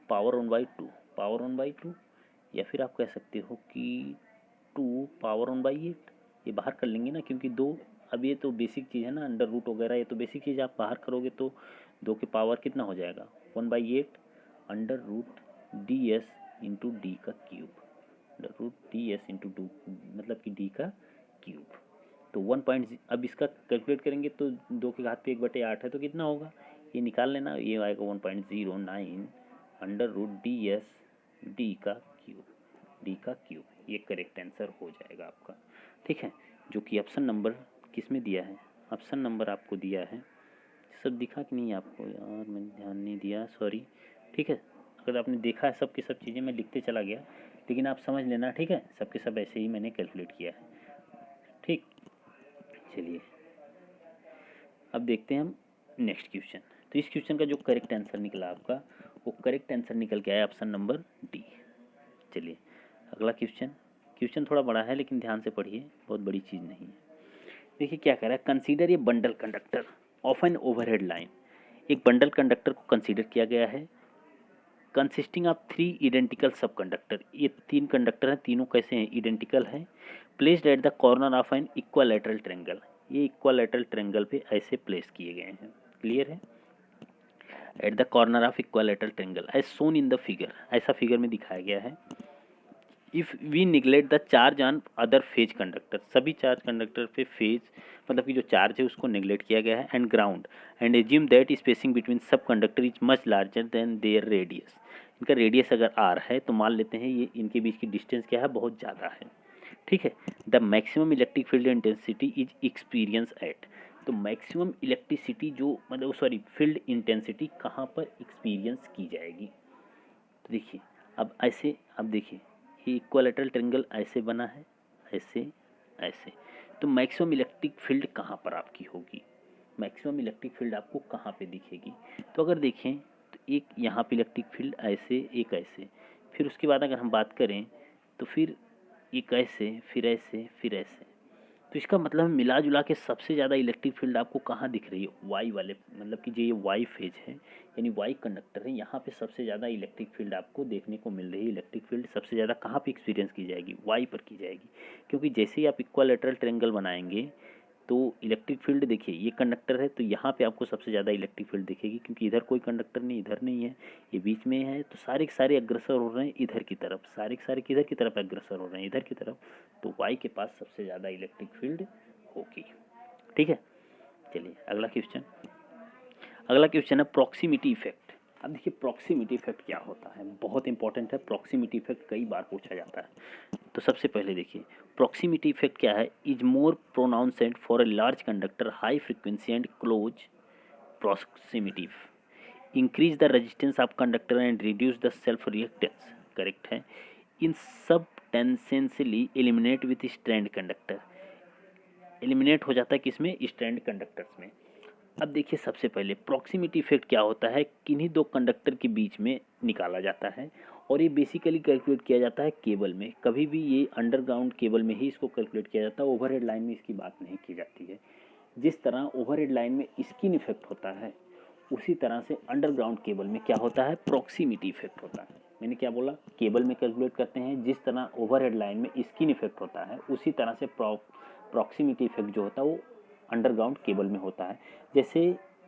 पावर 1/2, या फिर आप कह सकते हो कि 2 पावर 1/8, ये बाहर कर लेंगे ना क्योंकि 2, अब ये तो बेसिक चीज़ है ना, अंडर रूट वगैरह ये तो बेसिक चीज़, आप बाहर करोगे तो 2 के पावर कितना हो जाएगा 1/8 under root DS into D का cube, under root DS into 2 मतलब कि D का क्यूब। तो 1. अब इसका कैलकुलेट करेंगे तो 2 के घात पे 1/8 है तो कितना होगा, ये निकाल लेना, ये आएगा 1.09 अंडर रूट DS D का क्यूब, ये करेक्ट आंसर हो जाएगा आपका, ठीक है। जो कि ऑप्शन नंबर किस में दिया है, ऑप्शन नंबर आपको दिया है, सब दिखा कि नहीं आपको, यार मैंने ध्यान नहीं दिया, सॉरी, ठीक है। अगर आपने देखा है सब की सब चीज़ें मैं लिखते चला गया, लेकिन आप समझ लेना, ठीक है, सब के सब ऐसे ही मैंने कैलकुलेट किया है, ठीक। चलिए अब देखते हैं हम नेक्स्ट क्वेश्चन। तो इस क्वेश्चन का जो करेक्ट आंसर निकला आपका, वो करेक्ट आंसर निकल के आया ऑप्शन नंबर डी। चलिए अगला क्वेश्चन। क्वेश्चन थोड़ा बड़ा है लेकिन ध्यान से पढ़िए, बहुत बड़ी चीज़ नहीं है। देखिए क्या कह रहा है, कंसीडर ये bundle conductor of an overhead line. एक बंडल कंडक्टर को कंसीडर किया गया है कंसिस्टिंग ऑफ 3 इडेंटिकल सब कंडक्टर। ये 3 कंडक्टर हैं, तीनों कैसे हैं, इडेंटिकल हैं। Placed at the corner of an equilateral triangle. ये इक्वालेटरल ट्रायंगल पे ऐसे प्लेस किए गए हैं, क्लियर है। At the corner of equilateral triangle as shown in the figure, ऐसा फिगर में दिखाया गया है। If we neglect the charge on other phase conductor, सभी चार्ज कंडक्टर पे फेज मतलब कि जो चार्ज है उसको निगलेक्ट किया गया है, and ground, and assume that spacing between sub conductor is much larger than their radius. इनका रेडियस अगर आर है तो मान लेते हैं ये इनके बीच की डिस्टेंस क्या है, बहुत ज़्यादा है, ठीक है। The maximum electric field intensity is experience eight, तो मैक्सिमम इलेक्ट्रिसिटी जो मतलब सॉरी फील्ड इंटेंसिटी कहाँ पर एक्सपीरियंस की जाएगी। तो देखिए अब ऐसे, अब देखिए ये इक्वालेटरल ट्रायंगल ऐसे बना है, ऐसे ऐसे, तो मैक्सिमम इलेक्ट्रिक फील्ड कहाँ पर आपकी होगी, मैक्सिमम इलेक्ट्रिक फील्ड आपको कहाँ पे दिखेगी। तो अगर देखें तो एक यहाँ पे इलेक्ट्रिक फील्ड ऐसे, एक ऐसे, फिर उसके बाद अगर हम बात करें तो फिर एक ऐसे, फिर ऐसे, फिर ऐसे। तो इसका मतलब मिला जुला के सबसे ज़्यादा इलेक्ट्रिक फील्ड आपको कहाँ दिख रही है, वाई वाले, मतलब कि जो ये वाई फेज है यानी वाई कंडक्टर है, यहाँ पे सबसे ज़्यादा इलेक्ट्रिक फील्ड आपको देखने को मिल रही है। इलेक्ट्रिक फील्ड सबसे ज़्यादा कहाँ पे एक्सपीरियंस की जाएगी, वाई पर की जाएगी, क्योंकि जैसे ही आप इक्वालेटरल ट्रायंगल बनाएंगे तो इलेक्ट्रिक फील्ड देखिए ये कंडक्टर है तो यहाँ पे आपको सबसे ज़्यादा इलेक्ट्रिक फील्ड दिखेगी, क्योंकि इधर कोई कंडक्टर नहीं, इधर नहीं है, ये बीच में है, तो सारे के सारे अग्रसर हो रहे हैं इधर की तरफ, सारे के सारे किधर की तरफ अग्रसर हो रहे हैं, इधर की तरफ, तो वाई के पास सबसे ज़्यादा इलेक्ट्रिक फील्ड होगी, ठीक है। चलिए अगला क्वेश्चन। अगला क्वेश्चन है प्रॉक्सिमिटी इफेक्ट। अब देखिए प्रॉक्सिमिटी इफेक्ट क्या होता है, बहुत इंपॉर्टेंट है। प्रॉक्सिमिटी इफेक्ट कई बार पूछा जाता है। तो सबसे पहले देखिए प्रॉक्सिमिटी इफेक्ट क्या है, is more pronounced for a large conductor high frequency and close proximity, increase the resistance of conductor and reduce the self reactance, correct है। In substantially eliminate with strand conductor, eliminate हो जाता है किसमें, strand conductors में। अब देखिए सबसे पहले प्रॉक्सिमिटी इफेक्ट क्या होता है, किन्हीं दो कंडक्टर के बीच में निकाला जाता है, और ये बेसिकली कैलकुलेट किया जाता है केबल में। कभी भी ये अंडरग्राउंड केबल में ही इसको कैलकुलेट किया जाता है, ओवरहेड लाइन में इसकी बात नहीं की जाती है। जिस तरह ओवरहेड लाइन में स्किन इफेक्ट होता है, उसी तरह से अंडरग्राउंड केबल में क्या होता है, प्रॉक्सिमिटी इफेक्ट होता है। मैंने क्या बोला, केबल में कैलकुलेट करते हैं, जिस तरह ओवरहेड लाइन में स्किन इफेक्ट होता है उसी तरह से प्रॉक्सिमिटी इफेक्ट जो होता है वो अंडरग्राउंड केबल में होता है। जैसे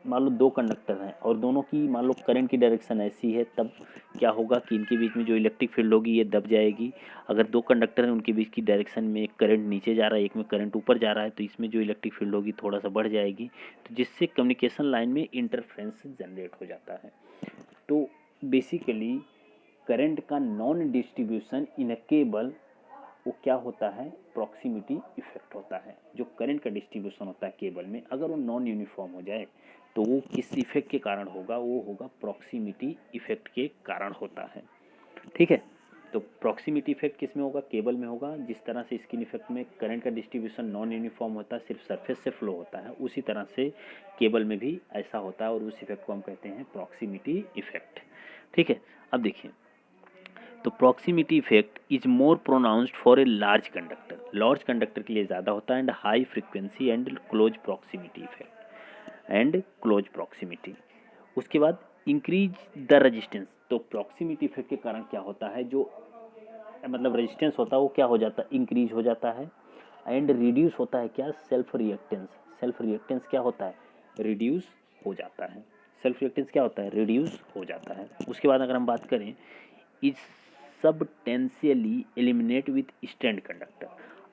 मान लो दो कंडक्टर हैं और दोनों की मान लो करंट की डायरेक्शन ऐसी है, तब क्या होगा कि इनके बीच में जो इलेक्ट्रिक फील्ड होगी ये दब जाएगी। अगर दो कंडक्टर हैं उनके बीच की डायरेक्शन में एक करंट नीचे जा रहा है, एक में करंट ऊपर जा रहा है, तो इसमें जो इलेक्ट्रिक फील्ड होगी थोड़ा सा बढ़ जाएगी, तो जिससे कम्युनिकेशन लाइन में इंटरफ्रेंस जनरेट हो जाता है। तो बेसिकली करंट का non distribution in a cable वो क्या होता है, प्रॉक्सिमिटी इफेक्ट होता है। जो करंट का डिस्ट्रीब्यूशन होता है केबल में, अगर वो नॉन यूनिफॉर्म हो जाए तो वो किस इफेक्ट के कारण होगा, वो होगा प्रॉक्सिमिटी इफेक्ट के कारण होता है, ठीक है। तो प्रॉक्सिमिटी इफेक्ट किस में होगा, केबल में होगा। जिस तरह से स्किन इफेक्ट में करंट का डिस्ट्रीब्यूशन नॉन यूनिफॉर्म होता है, सिर्फ सरफेस से फ्लो होता है, उसी तरह से केबल में भी ऐसा होता है, और उस इफेक्ट को हम कहते हैं प्रॉक्सिमिटी इफेक्ट, ठीक है। अब देखिए तो proximity effect is more pronounced for a large conductor, large conductor के लिए ज़्यादा होता है, and high frequency and close proximity effect, and close proximity. उसके बाद इंक्रीज द रेजिस्टेंस, तो प्रॉक्सिमिटी इफेक्ट के कारण क्या होता है, जो मतलब रेजिस्टेंस होता है वो क्या हो जाता है, इंक्रीज हो जाता है, एंड रिड्यूस होता है क्या, सेल्फ रिएक्टेंस, सेल्फ रिएक्टेंस क्या होता है, रिड्यूस हो जाता है, सेल्फ रिएक्टेंस क्या होता है, रिड्यूस हो जाता है। उसके बाद अगर हम बात करें is substantially eliminate with strand conductor,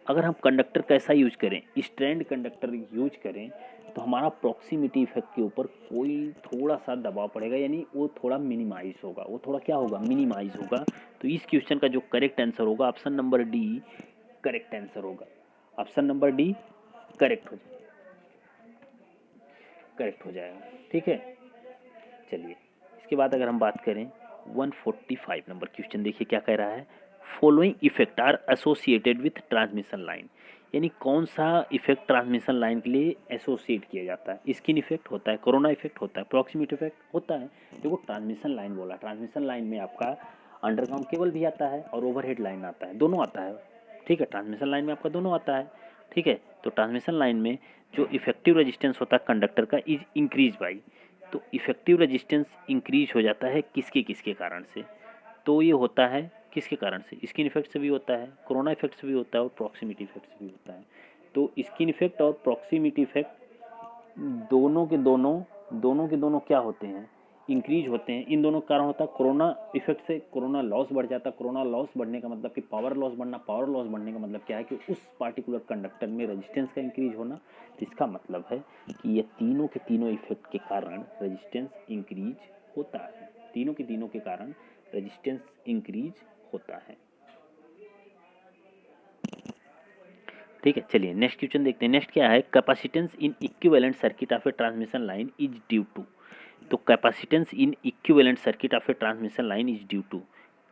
अगर हम कंडक्टर कैसा यूज करें, स्ट्रैंड कंडक्टर यूज करें, तो हमारा प्रॉक्सिमिटी इफेक्ट के ऊपर कोई थोड़ा सा दबाव पड़ेगा, यानी वो थोड़ा मिनिमाइज होगा, वो थोड़ा क्या होगा, मिनिमाइज होगा। तो इस क्वेश्चन का जो करेक्ट आंसर होगा option number D correct answer होगा, ऑप्शन नंबर डी करेक्ट हो जाएगा, करेक्ट हो जाएगा, ठीक है। चलिए इसके बाद अगर हम बात करें 145 नंबर क्वेश्चन, देखिए क्या कह रहा है, following effect are associated with transmission line. यानी कौन सा इफेक्ट ट्रांसमिशन लाइन के लिए एसोसिएट किया जाता है। स्किन इफेक्ट होता है, कोरोना इफेक्ट होता है, प्रॉक्सिमिटी इफेक्ट होता है। देखो ट्रांसमिशन लाइन बोला, ट्रांसमिशन लाइन में आपका अंडरग्राउंड केबल भी आता है और ओवरहेड लाइन आता है, दोनों आता है। ठीक है, ट्रांसमिशन लाइन में आपका दोनों आता है। ठीक है, तो ट्रांसमिशन लाइन में जो इफेक्टिव रेजिस्टेंस होता है कंडक्टर का इज इंक्रीज बाई, तो इफेक्टिव रेजिस्टेंस इंक्रीज हो जाता है किसके किसके कारण से, तो ये होता है किसके कारण से, स्किन इफेक्ट से भी होता है, कोरोना इफेक्ट से भी होता है और प्रॉक्सिमिटी इफेक्ट से भी होता है। तो स्किन इफेक्ट और प्रॉक्सिमिटी इफेक्ट दोनों के दोनों क्या होते हैं, इंक्रीज होते हैं। इन दोनों का कारण होता है कोरोना इफेक्ट से कोरोना लॉस बढ़ जाता है। कोरोना लॉस बढ़ने का मतलब कि पावर लॉस बढ़ना, पावर लॉस बढ़ने का मतलब क्या है कि उस पार्टिकुलर कंडक्टर में रेजिस्टेंस का इंक्रीज होना। तो इसका मतलब है कि ये तीनों के तीनों इफेक्ट के कारण रेजिस्टेंस इंक्रीज होता है, तीनों के कारण रेजिस्टेंस इंक्रीज होता है। ठीक है, चलिए नेक्स्ट क्वेश्चन देखते हैं। नेक्स्ट क्या है, capacitance in equivalent circuit of a transmission line is due to, तो capacitance in equivalent circuit of a transmission line is due to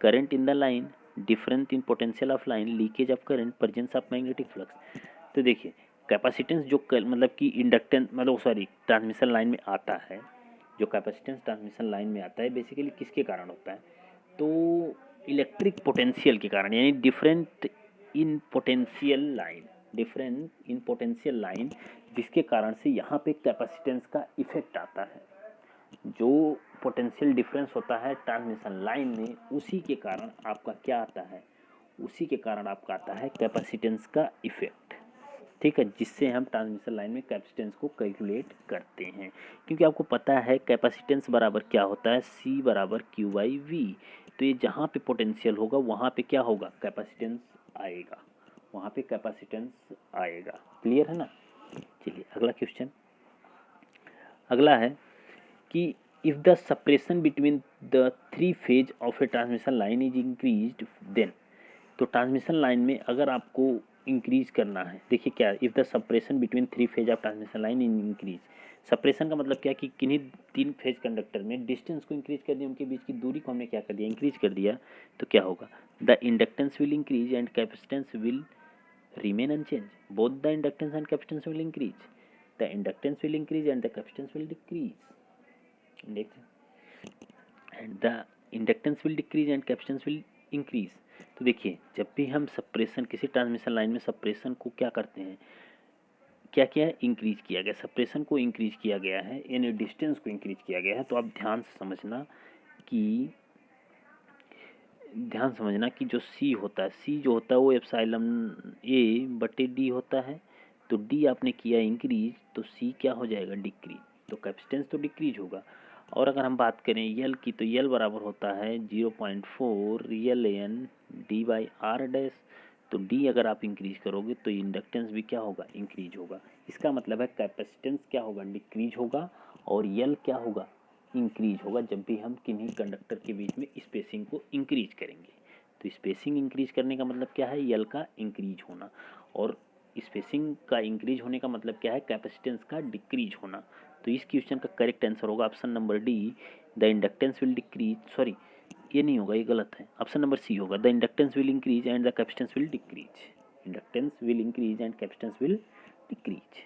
current in the line, difference in potential of line, leakage of current, presence of magnetic flux. तो देखिए capacitance जो मतलब कि inductance मतलब sorry transmission line में आता है, जो कैपेसिटेंस ट्रांसमिशन लाइन में आता है बेसिकली किसके कारण होता है, तो इलेक्ट्रिक पोटेंशियल के कारण, यानी different in potential line, difference in potential line, जिसके कारण से यहाँ पे कैपेसिटेंस का इफेक्ट आता है। जो पोटेंशियल डिफरेंस होता है ट्रांसमिशन लाइन में, उसी के कारण आपका क्या आता है, उसी के कारण आपका आता है कैपेसिटेंस का इफेक्ट। ठीक है, जिससे हम ट्रांसमिशन लाइन में कैपेसिटेंस को कैलकुलेट करते हैं, क्योंकि आपको पता है कैपेसिटेंस बराबर क्या होता है, C बराबर Q/V। तो ये जहाँ पे पोटेंशियल होगा वहाँ पे क्या होगा, कैपेसिटेंस आएगा, वहाँ पे कैपेसिटेंस आएगा। क्लियर है ना। चलिए अगला क्वेश्चन, अगला है कि if the separation between the three phase of a transmission line is increased then, तो ट्रांसमिशन लाइन में अगर आपको इंक्रीज करना है, देखिए क्या, if the separation between three phase of transmission line in increase, separation का मतलब क्या कि किन्हीं तीन फेज कंडक्टर में डिस्टेंस को इंक्रीज कर दिया, उनके बीच की दूरी को हमने क्या कर दिया, इंक्रीज कर दिया, तो क्या होगा, the inductance will increase and capacitance will remain unchanged. Both the inductance and capacitance will increase. The inductance will increase and the capacitance will decrease. And the inductance will decrease and capacitance will increase. तो देखिए जब भी हम separation किसी transmission line में separation को क्या करते हैं, क्या किया है, इंक्रीज किया गया, सेपरेशन को इंक्रीज किया गया है, यानी डिस्टेंस को इंक्रीज किया गया है। तो आप ध्यान समझना कि जो C होता है, C जो होता है वो एप्सिलॉन A बटे D होता है। तो D आपने किया इंक्रीज, तो C क्या हो जाएगा, डिक्रीज, तो कैपेसिटेंस तो डिक्रीज होगा। और अगर हम बात करें L की, तो L बराबर होता है 0.4 Ln D/R डैश। तो D अगर आप इंक्रीज करोगे तो इंडक्टेंस भी क्या होगा, इंक्रीज होगा। इसका मतलब है कैपेसिटेंस क्या होगा, डिक्रीज होगा, और L क्या होगा, इंक्रीज होगा, जब भी हम किन्हीं कंडक्टर के बीच में स्पेसिंग को इंक्रीज करेंगे। तो स्पेसिंग इंक्रीज करने का मतलब क्या है, यल का इंक्रीज होना, और स्पेसिंग का इंक्रीज होने का मतलब क्या है, कैपेसिटेंस का डिक्रीज होना। तो इस क्वेश्चन का करेक्ट आंसर होगा option number D, the inductance will decrease, sorry ये नहीं होगा, ये गलत है, ऑप्शन नंबर सी होगा, the inductance will increase and the capacitance will decrease, inductance will increase and capacitance will decrease.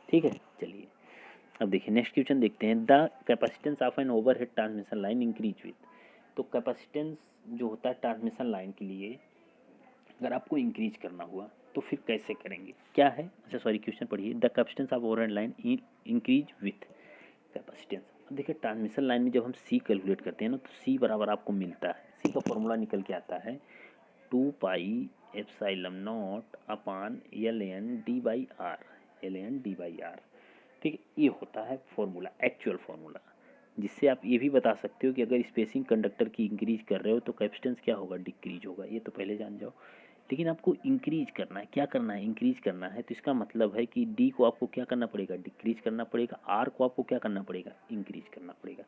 ठीक है, चलिए अब देखिए नेक्स्ट क्वेश्चन देखते हैं, the capacitance of an overhead transmission line increase with, तो कैपेसिटेंस जो होता है ट्रांसमिशन लाइन के लिए अगर आपको इंक्रीज करना हुआ तो फिर कैसे करेंगे, क्या है, अच्छा सॉरी क्वेश्चन पढ़िए, the capacitance of overhead line increase with capacitance. अब देखिए ट्रांसमिशन लाइन में जब हम C कैलकुलेट करते हैं ना, तो C बराबर आपको मिलता है, C का फॉर्मूला निकल के आता है 2 pi epsilon not upon Ln D/R। ठीक है, ये होता है फॉर्मूला, एक्चुअल फॉर्मूला, जिससे आप ये भी बता सकते हो कि अगर स्पेसिंग कंडक्टर की इंक्रीज कर रहे हो तो कैपेसिटेंस क्या होगा, डिक्रीज होगा। ये तो पहले जान जाओ, लेकिन आपको इंक्रीज करना है, क्या करना है, इंक्रीज करना है, तो इसका मतलब है कि D को आपको क्या करना पड़ेगा, डिक्रीज करना पड़ेगा, R को आपको क्या करना पड़ेगा, इंक्रीज करना पड़ेगा।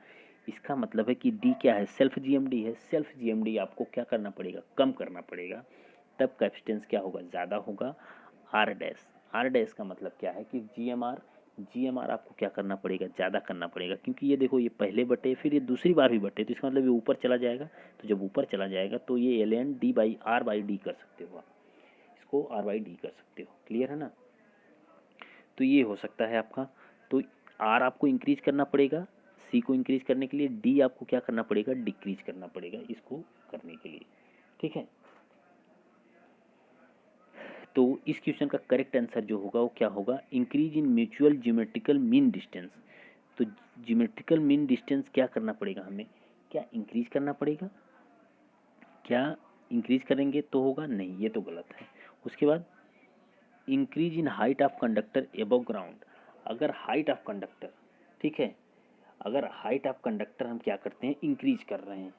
इसका मतलब है कि D क्या है, सेल्फ GMD है, सेल्फ GMD आपको क्या करना पड़ेगा, कम करना पड़ेगा, तब कैपेसिटेंस क्या होगा, ज़्यादा होगा। R डैश का मतलब क्या है कि GMR आपको क्या करना पड़ेगा, ज़्यादा करना पड़ेगा, क्योंकि ये देखो ये पहले बटे फिर ये दूसरी बार भी बटे, तो इसका मतलब ये ऊपर चला जाएगा, तो जब ऊपर चला जाएगा तो ये Ln D/R/D कर सकते हो आप, इसको R/D कर सकते हो। क्लियर है ना? तो ये हो सकता है आपका। तो R आपको इंक्रीज करना पड़ेगा, C को इंक्रीज करने के लिए D आपको क्या करना पड़ेगा, डिक्रीज करना पड़ेगा इसको करने के लिए। ठीक है, तो इस क्वेश्चन का करेक्ट आंसर जो होगा वो क्या होगा, increase in mutual geometrical mean distance. तो ज्योमेट्रिकल मीन डिस्टेंस क्या करना पड़ेगा हमें, क्या इंक्रीज करना पड़ेगा, क्या इंक्रीज करेंगे तो होगा, नहीं ये तो गलत है। उसके बाद increase in height of conductor above ground. अगर हाइट ऑफ कंडक्टर, ठीक है, अगर हाइट ऑफ कंडक्टर हम क्या करते हैं, इंक्रीज कर रहे हैं,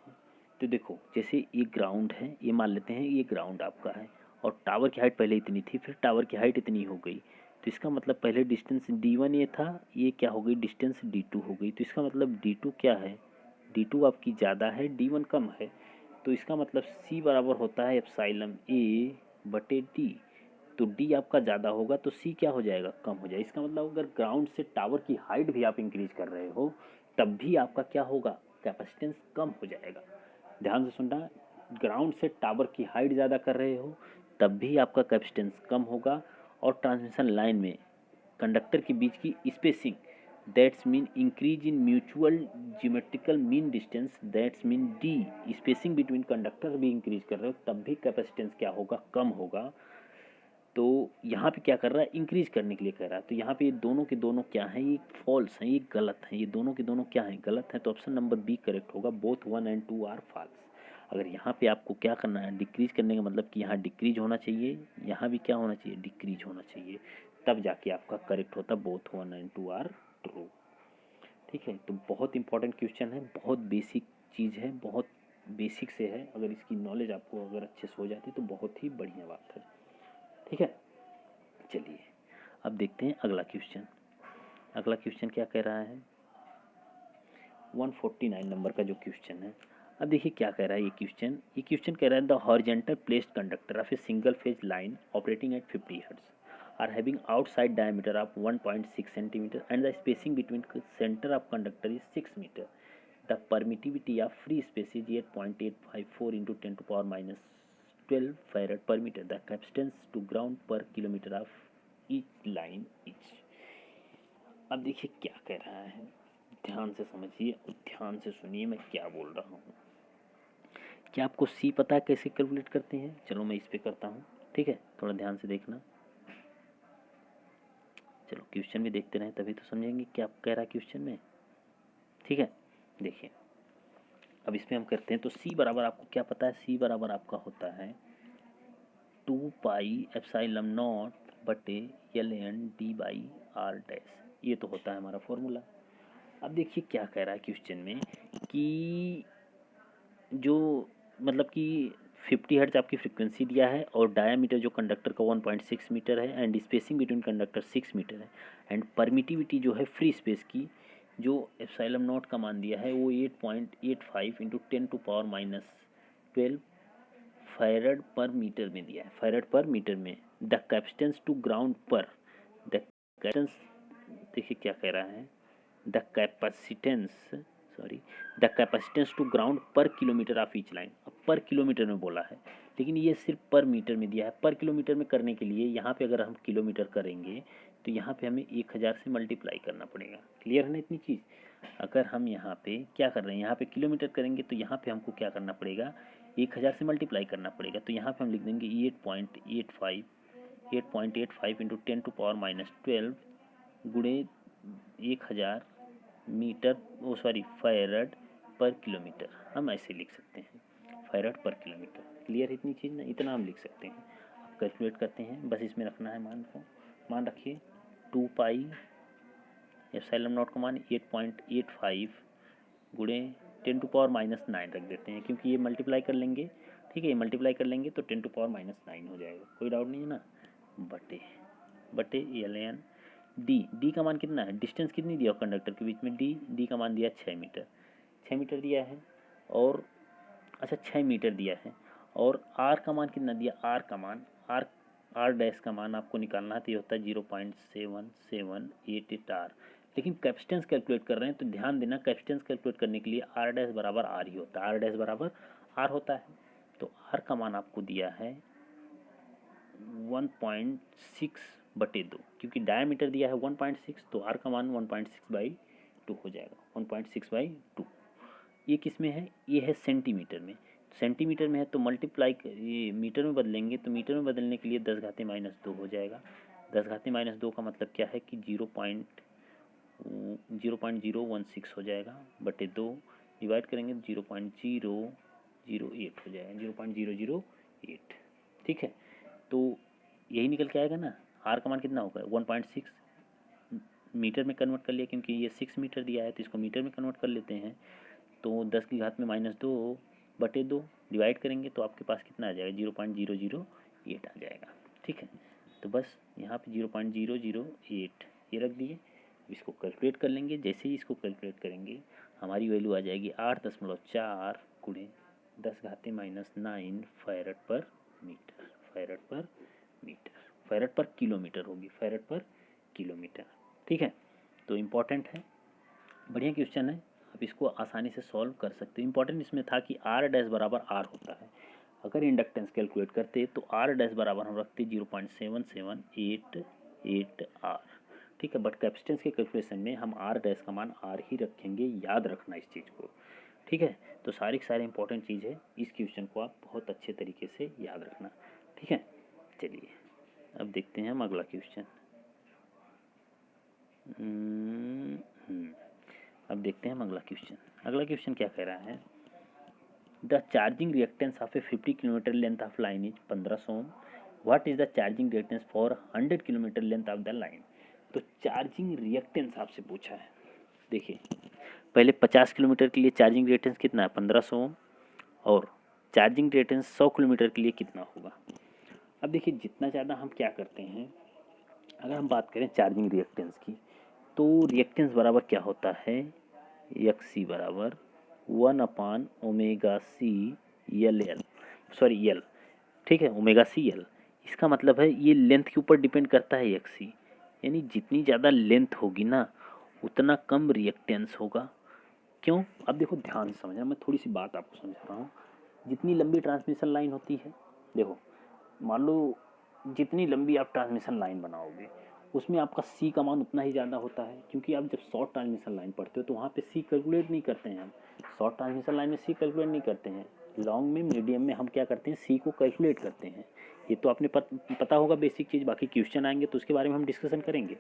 तो देखो जैसे ये ग्राउंड है, ये मान लेते हैं ये ग्राउंड आपका है और टावर की हाइट पहले इतनी थी, फिर टावर की हाइट इतनी हो गई, तो इसका मतलब पहले डिस्टेंस D1 ये था, ये क्या हो गई, डिस्टेंस D2 हो गई। तो इसका मतलब D2 क्या है, D2 आपकी ज़्यादा है, D1 कम है। तो इसका मतलब C बराबर होता है एप्सिलॉन A बटे D। तो D आपका ज़्यादा होगा तो C क्या हो जाएगा, कम हो जाएगा। इसका मतलब अगर ग्राउंड से टावर की हाइट भी आप इंक्रीज कर रहे हो तब भी आपका क्या होगा, कैपेसिटेंस कम हो जाएगा। ध्यान से सुनना, ग्राउंड से टावर की हाइट ज़्यादा कर रहे हो तब भी आपका कैपेसिटेंस कम होगा। और ट्रांसमिशन लाइन में कंडक्टर के बीच की spacing, that's mean increase in mutual geometrical mean distance, that's mean D, spacing between conductor भी इंक्रीज कर रहे हो तब भी कैपेसिटेंस क्या होगा, कम होगा। तो यहाँ पे क्या कर रहा है, इंक्रीज करने के लिए कह रहा है। तो यहाँ पे ये दोनों के दोनों क्या हैं, ये फॉल्स हैं, ये गलत हैं, ये दोनों के दोनों क्या हैं, गलत हैं। तो ऑप्शन नंबर बी करेक्ट होगा, बोथ 1 और 2 आर फॉल्स। अगर यहाँ पे आपको क्या करना है, डिक्रीज करने का मतलब कि यहाँ डिक्रीज होना चाहिए, यहाँ भी क्या होना चाहिए, डिक्रीज होना चाहिए, तब जाके आपका करेक्ट होता, बोथ 1 और 2 आर ट्रू। ठीक है, तो बहुत इंपॉर्टेंट क्वेश्चन है, बहुत बेसिक चीज़ है, बहुत बेसिक से है। अगर इसकी नॉलेज आपको अगर अच्छे से हो जाती तो बहुत ही बढ़िया बात है। ठीक है, चलिए अब देखते हैं अगला क्वेश्चन। अगला क्वेश्चन क्या कह रहा है, 149 नंबर का जो क्वेश्चन है। अब देखिए क्या कह रहा है ये क्वेश्चन कह रहा है, the horizontal placed conductor of a single phase line operating at 50 hertz are having outside diameter of 1.6 centimetre and the spacing between centre of conductor is 6 metre. The permittivity of free space is 8.854 into 10 to power minus 12 farad per metre. The capacitance to ground per kilometre of each line each. अब देखिए क्या कह रहा है, ध्यान से समझिए और ध्यान से सुनिए मैं क्या बोल रहा हूँ। क्या आपको सी पता है कैसे कैलकुलेट करते हैं, चलो मैं इस पे करता हूँ। ठीक है, थोड़ा ध्यान से देखना, चलो क्वेश्चन भी देखते रहें तभी तो समझेंगे क्या कह रहा है क्वेश्चन में। ठीक है, देखिए अब इसमें हम करते हैं। तो सी बराबर आपको क्या पता है, सी बराबर आपका होता है 2 पाई एप्सिलॉन नॉट बटे ln d by r dash, ये तो होता है हमारा फॉर्मूला। अब देखिए क्या कह रहा है क्वेश्चन में कि जो मतलब कि 50 हर्ट्ज आपकी फ्रीक्वेंसी दिया है और डायामीटर जो कंडक्टर का 1.6 मीटर है and spacing between conductor 6 metre है एंड परमिटिविटी जो है फ्री स्पेस की जो एप्सिलॉन नॉट का मान दिया है वो 8.85 into 10 to power minus 12 farad per metre में दिया है, फैरड पर मीटर में। The capacitance to ground per, the capacitance, देखिए क्या कह रहा है, the capacitance sorry the capacitance to ground per kilometre of each line. अब पर किलोमीटर में बोला है लेकिन ये सिर्फ पर मीटर में दिया है। पर किलोमीटर में करने के लिए यहाँ पे अगर हम किलोमीटर करेंगे तो यहाँ पे हमें 1000 से मल्टीप्लाई करना पड़ेगा। क्लियर है ना इतनी चीज़। अगर हम यहाँ पे क्या कर रहे हैं, यहाँ पे किलोमीटर करेंगे तो यहाँ पे हमको क्या करना पड़ेगा, 1000 से मल्टीप्लाई करना पड़ेगा। तो यहाँ पे हम लिख देंगे 8.85 इंटू 10 टू पावर माइनस 12 गुणे 1000 मीटर वो सॉरी फैरड पर किलोमीटर, हम ऐसे लिख सकते हैं, फैरड पर किलोमीटर। क्लियर इतनी चीज़ ना, इतना हम लिख सकते हैं। अब कैलकुलेट करते हैं, बस इसमें रखना है मान को, मान रखिए 2 पाई एप्सिलॉन नॉट का मान 8.85 गुणे 10 टू पावर माइनस 9 रख देते हैं क्योंकि ये मल्टीप्लाई कर लेंगे। ठीक है, ये मल्टीप्लाई कर लेंगे तो 10 टू पावर माइनस 9 हो जाएगा, कोई डाउट नहीं है ना। बटे बटे ln डी का मान कितना है, डिस्टेंस कितनी दिया कंडक्टर के बीच में, डी का मान दिया 6 मीटर, 6 मीटर दिया है। और अच्छा 6 मीटर दिया है और आर का मान कितना दिया, आर का मान आर डैश का मान आपको निकालना है तो ये होता है 0.7788 आर। लेकिन कैपेसिटेंस कैलकुलेट कर रहे हैं तो ध्यान देना, कैपेसिटेंस कैलकुलेट करने के लिए आर डैश बराबर आर ही होता है, आर डैश बराबर आर होता है। तो आर का मान आपको दिया है 1.6/2, क्योंकि डायमीटर दिया है 1.6, तो आर का मान 1.6/2 हो जाएगा, 1.6/2। ये किस में है, ये है सेंटीमीटर में। सेंटीमीटर में है तो मल्टीप्लाई ये मीटर में बदलेंगे, तो मीटर में बदलने के लिए 10⁻² हो जाएगा। 10⁻² का मतलब क्या है कि 0.016 हो जाएगा, बटे 2 डिवाइड करेंगे 0.008 हो जाएगा, 0.008। ठीक है, तो यही निकल के आएगा ना। आर का मान कितना होगा, 1.6 मीटर में कन्वर्ट कर लिया, क्योंकि ये 6 मीटर दिया है तो इसको मीटर में कन्वर्ट कर लेते हैं। तो 10⁻² बटे 2 डिवाइड करेंगे तो आपके पास कितना आ जाएगा, 0.008 आ जाएगा। ठीक है, तो बस यहाँ पे 0.008 ये रख दिए। इसको कैलकुलेट कर लेंगे। जैसे ही इसको कैलकुलेट करेंगे हमारी वैल्यू आ जाएगी 8.4 गुणे 10⁻⁹ farad per metre, farad per metre, farad पर किलोमीटर होगी, फैरड पर किलोमीटर। ठीक है, तो इम्पॉर्टेंट है, बढ़िया क्वेश्चन है, आप इसको आसानी से सॉल्व कर सकते हो। इम्पॉर्टेंट इसमें था कि आर डैश बराबर आर होता है। अगर इंडक्टेंस कैलकुलेट करते तो आर डैश बराबर हम रखते 0.7788 आर। ठीक है, बट कैपेसिटेंस के कैलकुलेशन में हम आर डैश का मान आर ही रखेंगे, याद रखना इस चीज़ को। ठीक है, तो सारी इंपॉर्टेंट चीज़ है, इस क्वेश्चन को आप बहुत अच्छे तरीके से याद रखना। ठीक है, चलिए अब देखते हैं हम अगला क्वेश्चन। अब देखते हैं हम अगला क्वेश्चन। अगला क्वेश्चन क्या कह रहा है, the charging reactance of a 50 kilometre length of line is 1500 ohm. What is the charging reactance for 100 kilometre length of the line. तो चार्जिंग रिएक्टेंस आपसे पूछा है। देखिए, पहले 50 किलोमीटर के लिए चार्जिंग रिएक्टेंस कितना है, 1500 ओम, और चार्जिंग रिएक्टेंस 100 किलोमीटर के लिए कितना होगा। अब देखिए, जितना ज़्यादा हम क्या करते हैं, अगर हम बात करें चार्जिंग रिएक्टेंस की, तो रिएक्टेंस बराबर क्या होता है, XC बराबर 1/ωc L। ठीक है, ωcL। इसका मतलब है ये लेंथ के ऊपर डिपेंड करता है XC, यानी जितनी ज़्यादा लेंथ होगी ना उतना कम रिएक्टेंस होगा। क्यों, अब देखो ध्यान से समझना, मैं थोड़ी सी बात आपको समझा रहा हूँ। जितनी लंबी ट्रांसमिशन लाइन होती है, देखो मान लो जितनी लंबी आप ट्रांसमिशन लाइन बनाओगे उसमें आपका सी का मान उतना ही ज़्यादा होता है, क्योंकि आप जब शॉर्ट ट्रांसमिशन लाइन पढ़ते हो तो वहाँ पे सी कैलकुलेट नहीं करते हैं हम। शॉर्ट ट्रांसमिशन लाइन में सी कैलकुलेट नहीं करते हैं, लॉन्ग में मीडियम में हम क्या करते हैं, सी को कैलकुलेट करते हैं। ये तो आपने पता होगा बेसिक चीज़, बाकी क्वेश्चन आएंगे तो उसके बारे में हम डिस्कशन करेंगे।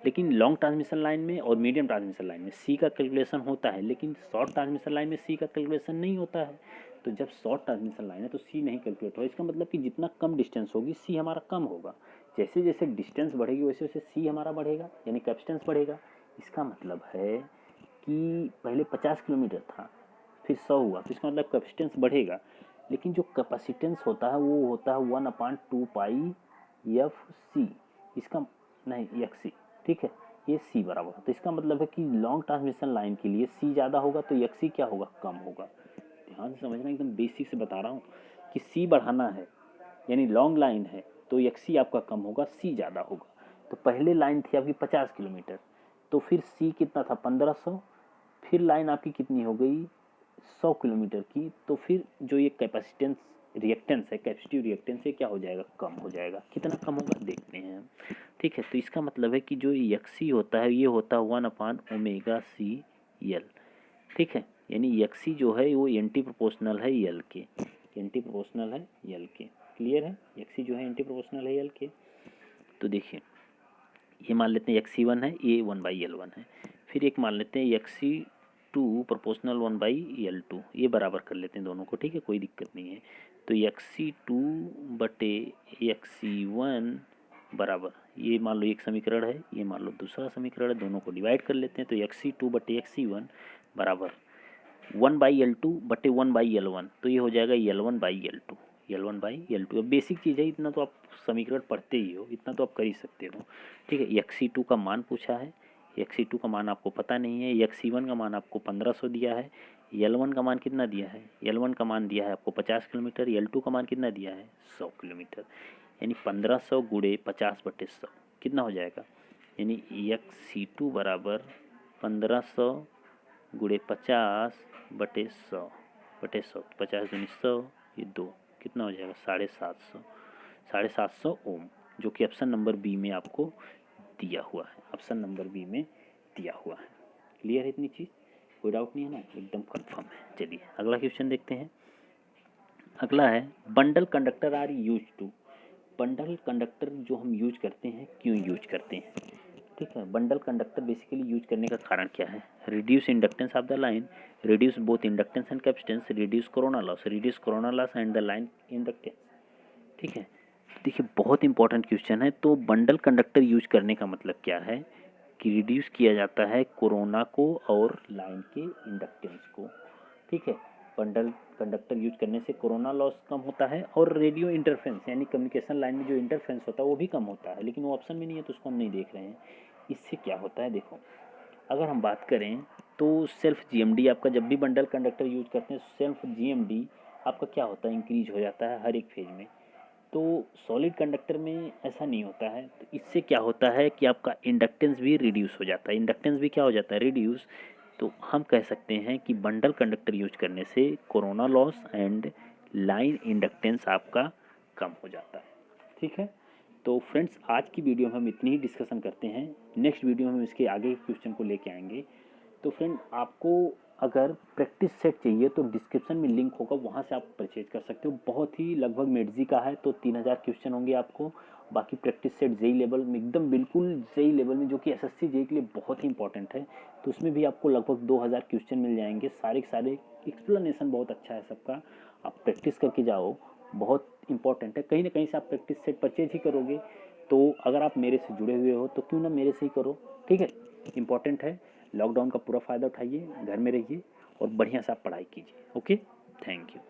लेकिन लॉन्ग ट्रांसमिशन लाइन में और मीडियम ट्रांसमिशन लाइन में सी का कैलकुलेशन होता है, लेकिन शॉर्ट ट्रांसमिशन लाइन में सी का कैलकुलेशन नहीं होता है। तो जब शॉर्ट ट्रांसमिशन लाइन है तो सी नहीं कैलकुलेट होगा, इसका मतलब कि जितना कम डिस्टेंस होगी सी हमारा कम होगा। जैसे जैसे डिस्टेंस बढ़ेगी वैसे वैसे सी हमारा बढ़ेगा, यानी कैपेसिटेंस बढ़ेगा। इसका मतलब है कि पहले 50 किलोमीटर था, फिर 100 हुआ, तो इसका मतलब कैपेसिटेंस बढ़ेगा। लेकिन जो कैपेसिटेंस होता है वो होता है 1/2πfc, इसका नहीं XC। ठीक है, ये सी बराबर, तो इसका मतलब है कि लॉन्ग ट्रांसमिशन लाइन के लिए सी ज़्यादा होगा तो XC क्या होगा, कम होगा। ध्यान से समझना, एकदम बेसिक से बता रहा हूँ कि सी बढ़ाना है, यानी लॉन्ग लाइन है तो XC आपका कम होगा, सी ज़्यादा होगा। तो पहले लाइन थी आपकी 50 किलोमीटर, तो फिर सी कितना था, 1500, फिर लाइन आपकी कितनी हो गई, 100 किलोमीटर की, तो फिर जो ये कैपेसिटेंस रिएक्टेंस है, कैपेसिटिव रिएक्टेंस, ये क्या हो जाएगा, कम हो जाएगा। कितना कम होगा देखते हैं हम। ठीक है, तो इसका मतलब है कि जो XC होता है ये होता है 1/ωcL। ठीक है, यानी XC जो है वो एंटी प्रोपोर्शनल है L के, एंटी प्रोपोर्शनल है L के। क्लियर है, XC जो है एंटी प्रोपोर्शनल है L के। तो देखिए, ये मान लेते हैं XC1 है, ये 1/L1 है। फिर एक मान लेते हैं XC2 प्रोपोर्शनल 1/L2, ये बराबर कर लेते हैं दोनों को। ठीक है, कोई दिक्कत नहीं है। तो XC2 बटे XC1 बराबर, ये मान लो एक समीकरण है, ये मान लो दूसरा समीकरण है, दोनों को डिवाइड कर लेते हैं। तो XC2 बटे XC1 बराबर 1/L2 बटे 1/L1, तो ये हो जाएगा L1/L2, L1/L2। अब बेसिक चीज़ है, इतना तो आप समीकरण पढ़ते ही हो, इतना तो आप कर ही सकते हो। ठीक है, XC2 का मान पूछा है, XC2 का मान आपको पता नहीं है, XC1 का मान आपको 1500 दिया है, L1 का मान कितना दिया है, L1 का मान दिया है आपको 50 किलोमीटर, L2 का मान कितना दिया है, 100 किलोमीटर। यानी 1500 गुणे 50/100 कितना हो जाएगा, यानी XC2 बराबर 1500 गुणे 50/100 बटे 100, 50 दूनी 100, ये 2, कितना हो जाएगा, 750। 750 ओम, जो कि ऑप्शन नंबर बी में आपको दिया हुआ है, ऑप्शन नंबर बी में दिया हुआ है। क्लियर है इतनी चीज़, कोई डाउट नहीं है ना, एकदम कंफर्म है। चलिए अगला क्वेश्चन देखते हैं। अगला है bundle conductor are use to. Bundle conductor जो हम यूज करते हैं क्यों यूज करते हैं, ठीक है। बंडल कंडक्टर बेसिकली यूज करने का कारण क्या है? Reduce inductance of the line, reduce both inductance and capacitance, reduce corona loss and the line inductance, ठीक है। देखिए बहुत इंपॉर्टेंट क्वेश्चन है। तो बंडल कंडक्टर यूज करने का मतलब क्या है कि रिड्यूस किया जाता है कोरोना को और लाइन के इंडक्टेंस को, ठीक है। बंडल कंडक्टर यूज करने से कोरोना लॉस कम होता है और रेडियो इंटरफेरेंस यानी कम्युनिकेशन लाइन में जो इंटरफेरेंस होता है वो भी कम होता है, लेकिन वो ऑप्शन में नहीं है तो उसको हम नहीं देख रहे हैं। इससे क्या होता है, देखो अगर हम बात करें तो सेल्फ जीएमडी आपका, जब भी बंडल कंडक्टर यूज करते हैं सेल्फ जीएमडी आपका क्या होता है, इंक्रीज हो जाता है हर एक फेज में। तो सॉलिड कंडक्टर में ऐसा नहीं होता है। तो इससे क्या होता है कि आपका इंडक्टेंस भी रिड्यूस हो जाता है, इंडक्टेंस भी क्या हो जाता है, रिड्यूस। तो हम कह सकते हैं कि बंडल कंडक्टर यूज करने से corona loss and line inductance आपका कम हो जाता है, ठीक है। तो फ्रेंड्स आज की वीडियो में हम इतनी ही डिस्कशन करते हैं, नेक्स्ट वीडियो में हम इसके आगे क्वेश्चन को लेके आएंगे। तो फ्रेंड आपको अगर प्रैक्टिस सेट चाहिए तो डिस्क्रिप्शन में लिंक होगा, वहाँ से आप परचेज कर सकते हो। बहुत ही लगभग मेडजी का है तो 3000 क्वेश्चन होंगे आपको। बाकी प्रैक्टिस सेट जेई लेवल में, एकदम बिल्कुल जेई लेवल में, जो कि एसएससी जेई के लिए बहुत ही इंपॉर्टेंट है, तो उसमें भी आपको लगभग 2000 क्वेश्चन मिल जाएंगे। सारे के सारे एक्सप्लेनेशन बहुत अच्छा है सबका, आप प्रैक्टिस करके जाओ, बहुत इंपॉर्टेंट है। कहीं ना कहीं से आप प्रैक्टिस सेट परचेज ही करोगे, तो अगर आप मेरे से जुड़े हुए हो तो क्यों ना मेरे से ही करो, ठीक है। इंपॉर्टेंट है, लॉकडाउन का पूरा फ़ायदा उठाइए, घर में रहिए और बढ़िया से आप पढ़ाई कीजिए। Okay, thank you.